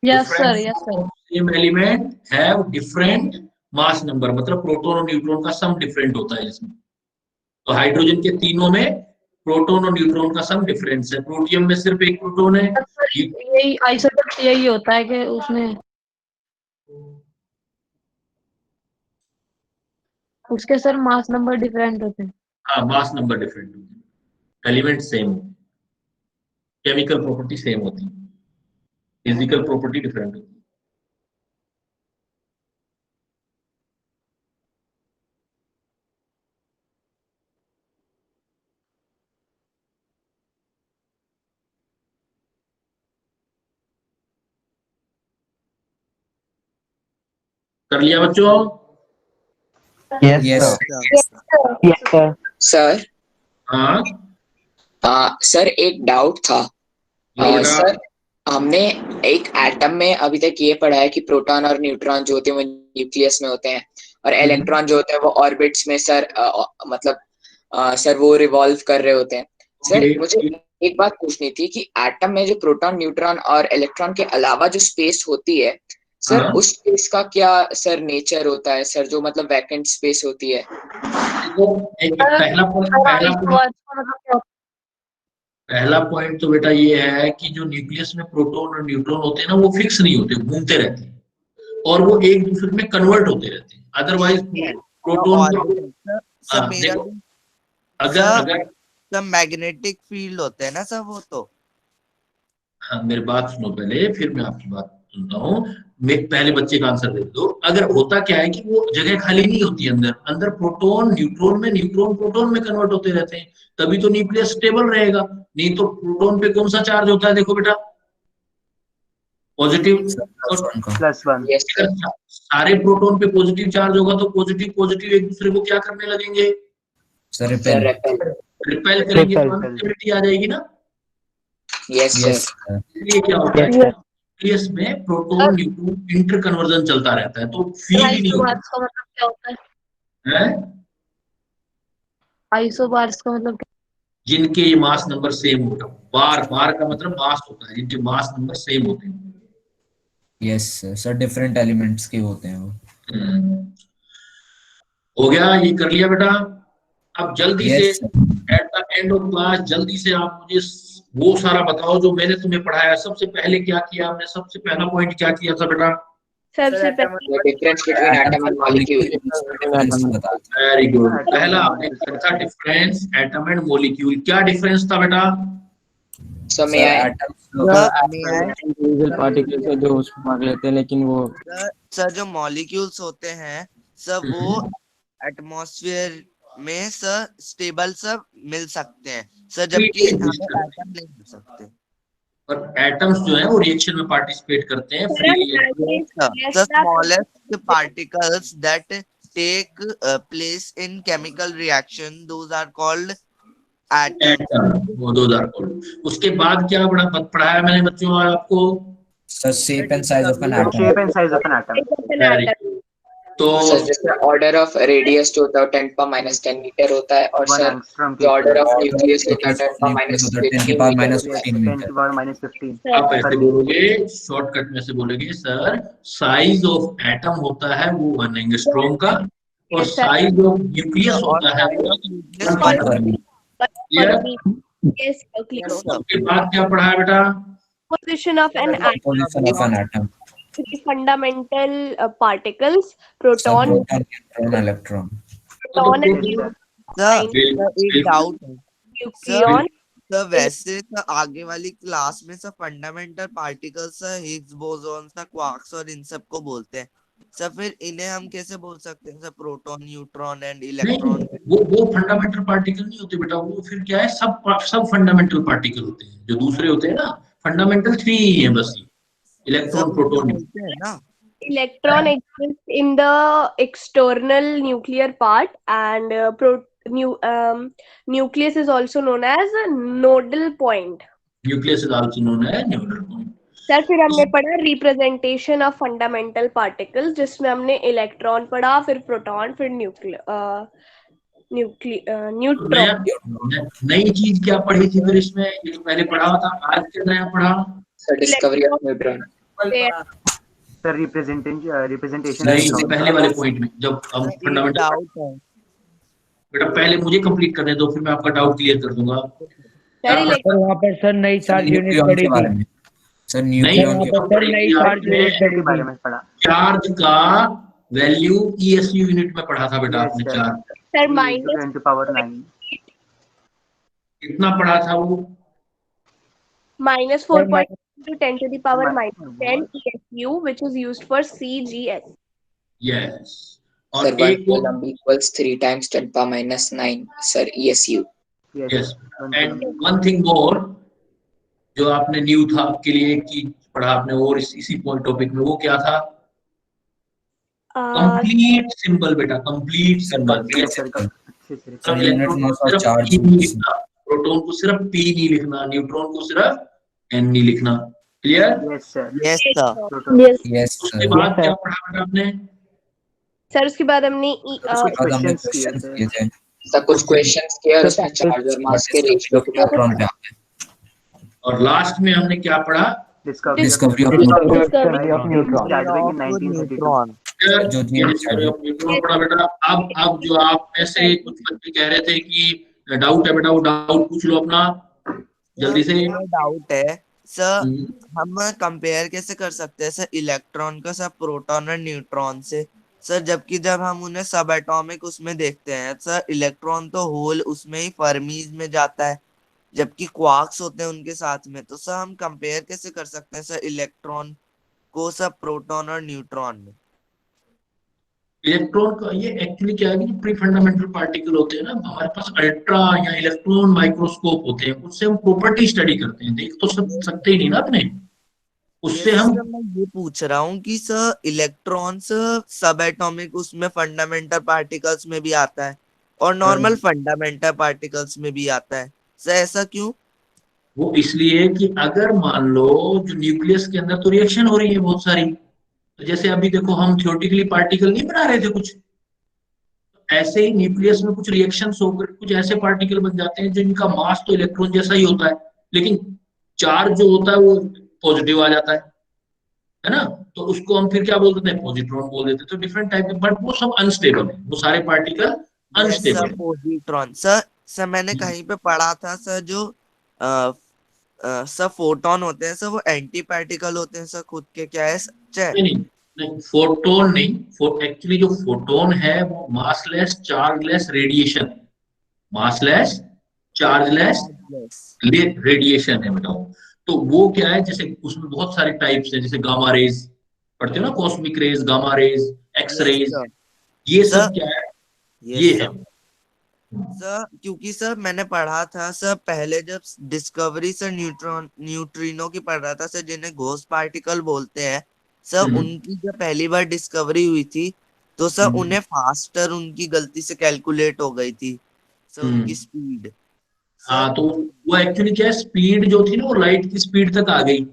Yes sir, yes sir. Same element have different mass number, मतलब प्रोटॉन और न्यूट्रॉन का सम डिफरेंट होता है इसमें। तो हाइड्रोजन के तीनों में प्रोटॉन और न्यूट्रॉन का सम डिफरेंस है। प्रोटियम में सिर्फ एक प्रोटॉन है। यही आइसोटोप यही होता है कि उसमें उसके सर मास नंबर डिफरेंट होते हैं। हाँ, मास नंबर डिफरेंट होते हैं, एलिमेंट सेम होते हैं, केमिकल प्रॉपर्टी सेम होती है, फिजिकल प्रॉपर्टी डिफरेंट होती है। कर लिया बच्चों? Yes sir. सर हाँ सर एक डाउट था। सर हमने एक एटम में अभी तक ये पढ़ा है कि प्रोटॉन और न्यूट्रॉन जो होते हैं वो न्यूक्लियस में होते हैं, और इलेक्ट्रॉन जो होते हैं वो ऑर्बिट्स में सर मतलब सर वो रिवॉल्व कर रहे होते हैं। सर मुझे एक बात पूछनी थी कि एटम में जो प्रोटॉन, न्यूट्रॉन और इलेक्ट्रॉन के अलावा जो स्पेस होती है सर, उस स्पेस का क्या सर नेचर होता है सर, जो मतलब वैकेंट स्पेस होती है? पहला पॉइंट तो बेटा ये है कि जो न्यूक्लियस में प्रोटॉन और न्यूट्रॉन होते हैं ना, वो फिक्स नहीं होते, घूमते रहते हैं, और वो एक दूसरे में कन्वर्ट होते रहते हैं। अदरवाइज प्रोटॉन अगर मैग्नेटिक फील्ड होते हैं ना सर वो तो। हाँ, मेरी बात सुनो पहले, फिर मैं आपकी बात सुनता हूँ। पहले बच्चे का आंसर दे दो। अगर होता क्या है कि वो जगह खाली नहीं होती, अंदर प्रोटॉन न्यूट्रॉन में, न्यूट्रॉन प्रोटॉन में कन्वर्ट होते रहते हैं, तभी तो न्यूक्लियस स्टेबल रहेगा। नहीं तो प्रोटॉन पे कौन सा चार्ज होता है, देखो बेटा, पॉजिटिव +1। सारे प्रोटॉन पे पॉजिटिव चार्ज होगा तो पॉजिटिव एक दूसरे को क्या करने लगेंगे, रिपेल करेंगे, तो अनस्टेबिलिटी आ जाएगी ना। Yes sir. इसलिए क्या होता है, न्यूक्लियस में प्रोटॉन न्यूट्रॉन इंटर कन्वर्जन चलता रहता है, तो फील ही नहीं होता का मतलब क्या होता है। आइसोबार्स का मतलब जिनके ये मास नंबर सेम होता है। बार का मतलब मास होता है, जिनके मास नंबर सेम होते हैं। यस सर, डिफरेंट एलिमेंट्स के होते हैं वो। हो गया, ये कर लिया बेटा। अब जल्दी से at the end of class जल्दी से आप मुझे वो सारा बताओ जो मैंने तुम्हें पढ़ाया। सबसे पहले क्या किया हमने, सबसे पहला पॉइंट क्या किया था बेटा? सबसे पहले difference between atom and molecule. Very good. पहला आपने किया था डिफरेंस एटम एंड मॉलिक्यूल। क्या डिफरेंस था बेटा? इंडिविजुअल पार्टिकल्स है जो उसको भाग लेते हैं, लेकिन वो सर जो मॉलिक्यूल्स होते हैं सब वो एटमॉस्फेयर में सर स्टेबल सब मिल सकते हैं सर, जबकि एटम नहीं मिल सकते। और एटम्स जो है वो रिएक्शन में पार्टिसिपेट करते हैं freely. The smallest particles that take place in chemical reaction, those are called atoms. वो 2000। उसके बाद क्या पढ़ाया मैंने बच्चों आपको? Shape and size of an atom. तो जैसे ऑर्डर ऑफ रेडियस जो होता है 10⁻10 मीटर होता है, और सर जो ऑर्डर ऑफ न्यूक्लियस होता है 10⁻15। आप ऐसे बोलोगे, शॉर्टकट में से बोलोगे सर साइज ऑफ एटम होता है वो 1 एंगस्ट्रॉम का, और साइज ऑफ न्यूक्लियस होता है वो 1 उसके बाद क्या पढ़ाया बेटा? Position of an atom. 3 fundamental particles: proton, electron. proton and sir बिल्कुल एक डाउट है न्यूक्लियन सर वैसे तो आगे वाली क्लास में सब fundamental particles Higgs boson quarks और इन सब को बोलते हैं सर, फिर इन्हें हम कैसे बोल सकते हैं सर? प्रोटॉन, न्यूट्रॉन एंड नहीं, इलेक्ट्रॉन। वो फंडामेंटल पार्टिकल नहीं होते बेटा, वो फिर क्या है, सब फंडामेंटल पार्टिकल होते हैं। जो दूसरे होते हैं ना, फंडामेंटल 3 ही है बस, इलेक्ट्रॉन, सब प्रोटॉन। बोलते हैं ना। electron exists in the external nuclear part and nucleus is also known as a nodal point. Nucleus is also known as nuclear point. Sir फिर हमने पढ़ा रिप्रेजेंटेशन ऑफ फंडामेंटल पार्टिकल्स, जिसमें हमने इलेक्ट्रॉन पढ़ा, फिर प्रोटॉन, फिर न्यूट्रॉन। नई चीज क्या पढ़ी थी फिर इसमें? ये तो पहले पढ़ा था, आज क्या नया पढ़ा? Sir discovery of neutron. Sir representation नहीं, पहले वाले पॉइंट में जब हम फंडामेंटल। डाउट है बेटा पहले मुझे कंप्लीट करने दो, फिर मैं आपका डाउट क्लियर कर दूंगा। सर वहाँ पर सर नई चार्ज यूनिट पड़ी थी सर नहीं, न्यूक्लियन वहाँ पर सर नई चार्ज यूनिट पड़ी के बारे थी। में पढ़ा। चार्ज का वैल्यू ESU यूनिट में पढ़ा था बेटा आपने। Charge sir E minus 10 to power 9 कितना पढ़ा था वो? minus 4.2 10 to the power minus 10 ESU, which is used for CGS. Yes. Sir और 1 एक वो coulomb equals 3 times 10 power minus 9 sir ESU। Yes, and one thing more जो आपने new था आपके लिए, एक चीज पढ़ा आपने और इसी टॉपिक में, वो क्या था? कंप्लीट सिंबल बेटा, complete symbol. Sir unit mass और चार्ज। प्रोटॉन को सिर्फ P नहीं लिखना, न्यूट्रॉन को सिर्फ N नहीं लिखना। Clear? Yes sir. Yes sir. Yes उसके बाद क्या पढ़ा बेटा आपने? सर उसके बाद हमने क्वेश्चंस किए थे सर, कुछ क्वेश्चंस किए और उसमें चार्ज और मास के रेशियो के बारे में। और लास्ट में हमने क्या पढ़ा? Discovery of neutron. न्यूट्रॉन पढ़ा बेटा। अब जो आप में से कुछ बच्चे कह रहे थे कि डाउट है बेटा, वो डाउट पूछ लो अपना जल्दी से। डाउट है सर, हम कंपेयर कैसे कर सकते हैं सर इलेक्ट्रॉन का सर प्रोटॉन और न्यूट्रॉन से सर? जबकि जब हम उन्हें सब एटॉमिक उसमें देखते हैं सर, इलेक्ट्रॉन तो होल उसमें ही फर्मीज में जाता है, जबकि क्वार्क्स होते हैं उनके साथ में। तो सर हम कंपेयर कैसे कर सकते हैं सर इलेक्ट्रॉन को सर प्रोटॉन और न्यूट्रॉन में? इलेक्ट्रॉन का ये एक्चुअली क्या है कि प्री फंडामेंटल पार्टिकल होते हैं ना, हमारे पास अल्ट्रा या इलेक्ट्रॉन माइक्रोस्कोप होते हैं, उससे हम प्रॉपर्टी स्टडी करते हैं। देख तो सकते ही नहीं ना अपने, उससे हम। मैं ये पूछ रहा हूँ कि सर इलेक्ट्रॉन सब एटॉमिक उसमें फंडामेंटल पार्टिकल्स में भी आता है और नॉर्मल फंडामेंटल पार्टिकल्स में भी आता है सर, ऐसा क्यों? वो इसलिए कि अगर मान लो जो न्यूक्लियस के अंदर तो रिएक्शन हो रही है बहुत सारी, तो जैसे अभी देखो हम थ्योरेटिकली पार्टिकल नहीं बना रहे थे कुछ, ऐसे ही न्यूक्लियस में कुछ रिएक्शंस होकर कुछ ऐसे पार्टिकल बन जाते हैं जिनका मास तो इलेक्ट्रॉन जैसा ही होता है, लेकिन चार्ज जो होता है वो पॉजिटिव आ जाता है ना, तो उसको हम फिर क्या बोल देते हैं? पॉजिट्रॉन बोल देते हैं। तो डिफरेंट टाइप के, बट वो सब अनस्टेबल है, वो सारे पार्टिकल अनस्टेबल है। पॉजिट्रॉन सर मैंने कहीं पे पढ़ा था सर, जो सर फोटोन होते हैं सर वो एंटी पार्टिकल होते हैं सर खुद के, क्या है सर? नहीं, फोटोन नहीं, एक्चुअली जो फोटोन है वो massless chargeless radiation, massless chargeless radiation है बताओ। तो वो क्या है, जैसे उसमें बहुत सारे टाइप्स हैं, जैसे गामा रेज पढ़ते हो ना, cosmic rays, gamma rays, X rays, ये सब क्या है? ये है सर, क्योंकि सर मैंने पढ़ा था सर पहले जब डिस्कवरी सर न्यूट्रिनो की पढ़ रहा था सर, जिन्हें घोस्ट पार्टिकल बोलते हैं सर, उनकी जब पहली बार डिस्कवरी हुई थी तो सर उन्हें फास्टर उनकी गलती से कैलकुलेट हो गई थी सर उनकी स्पीड। हाँ, तो वो एक्चुअली क्या है, स्पीड जो थी ना वो लाइट की स्पीड तक आ गई।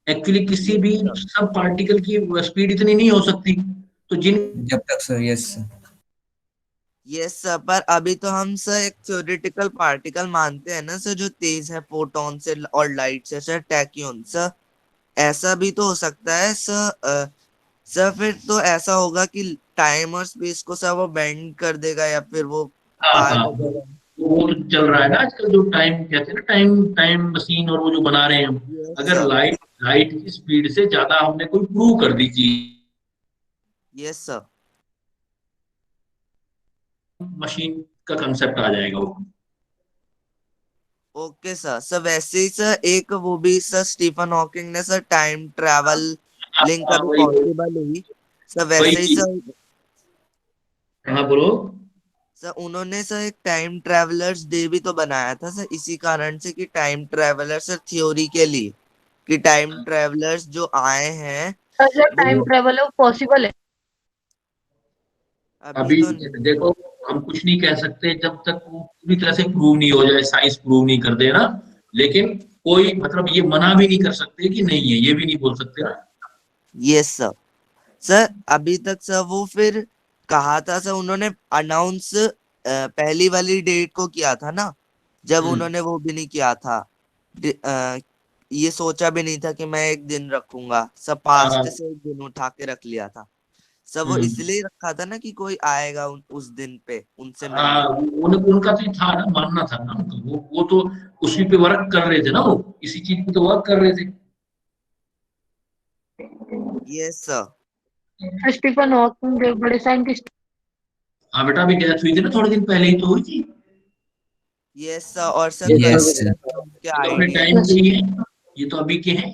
एक्चुअली किसी भी सब पार्टिकल की स्पीड इतनी नहीं हो सकती, तो जब तक सर यस सर, पर अभी तो हम सर एक थ्योरेटिकल पार्टिकल मानते हैं ना सर, जो तेज है फोटोन से और लाइट से सर, टैक्यून सर। ऐसा भी तो हो सकता है सर। सर फिर तो ऐसा होगा कि टाइम और स्पेस को सर वो बेंड कर देगा या फिर वो पार कर देगा। वो तो चल रहा है ना आजकल, जो टाइम कहते हैं ना, टाइम मशीन, और वो जो बना रहे हैं हम, अगर लाइट की स्पीड से ज्यादा हमने कोई प्रूव कर दी चीज। Yes sir. मशीन का कंसेप्ट आ जाएगा वो। Okay sir. सर वैसे ही सर एक वो भी सर स्टीफन हॉकिंग ने सर टाइम ट्रैवल लिंक हाँ, अभी वही पॉसिबल हुई सर, वही वैसे ही चीज। सर हाँ बोलो। सर उन्होंने सर एक टाइम ट्रैवलर्स डे भी तो बनाया था सर, इसी कारण से कि टाइम ट्रैवलर सर थ्योरी के लिए कि टाइम ट्रैवलर्स जो आए हैं सर टाइम वो ट्रेवल है पॉसिबल है। अभी अभी तो नहीं। देखो, हम कुछ नहीं कह सकते जब तक वो पूरी तरह से प्रूव नहीं हो जाए, साइंस प्रूव नहीं कर देना। लेकिन कोई मतलब ये मना भी नहीं कर सकते कि नहीं है, ये भी नहीं बोल सकते ना। Yes sir. सर अभी तक सर वो फिर कहा था सर उन्होंने अनाउंस पहली वाली डेट को किया था ना, जब उन्होंने वो भी नहीं किया था, ये सोचा भी नहीं था कि मैं एक दिन रखूंगा, सब पास्ट से एक दिन उठा के रख लिया था सब, वो इसलिए रखा था ना कि कोई आएगा उस दिन पे उनसे हाँ, मिलने। उनका तो था ना, मानना था ना उनका, वो तो उसी पे वर्क कर रहे थे ना, वो इसी चीज पे तो वर्क कर रहे थे। Yes sir. स्टीफन हॉकिंग एक बड़े साइंटिस्ट। हाँ बेटा, अभी डेथ हुई थी ना, थोड़े दिन पहले ही तो हुई थी। Yes sir. और सर कई Yes, sir. तरह के उनके ये तो अपने आइडिया। टाइम के ही है, ये तो अभी के हैं।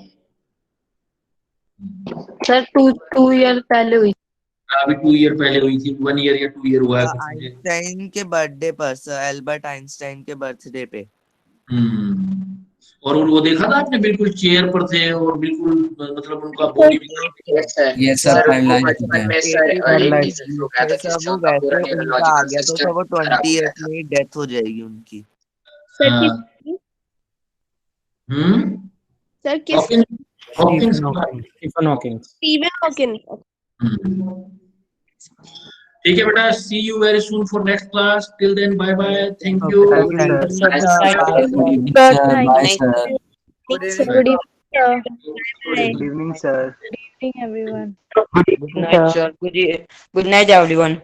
सर टू ईयर पहले हुई। अभी 2 ईयर पहले हुई थी, 1 ईयर या 2 ईयर हुआ है कुछ मुझे। आइंस्टाइन के बर्थडे पर सर, एल्बर्ट आइंस्टाइन के बर्थडे पे। और वो देखा था आपने, बिल्कुल चेयर पर थे और बिल्कुल मतलब उनका बॉडी भी yes sir. Yes, sir. Sir उनको 5 lines to बचपन them. में सर 83 एक लाइफ डिजीज हो गया था थे किस सर जो वो, उनका पूरा वैसे उनका आ न्यूरोलॉजिकल गया तो सर सिस्टम वो खराब हो 20 गया ईयर्स था। में ही डेथ हो जाएगी उनकी। सर किस हम्म सर किस Hawkins Hawkins Stephen Hawking. Stephen Hawking. Steven Hawkins. ठीक है बेटा, see you very soon for next class, till then bye bye, thank you. Thank you sir. Good evening, Good sir. night. Bye, sir. Good Good evening. evening, sir. Good evening sir. Good evening, everyone. Good night, sir. Good night, everyone.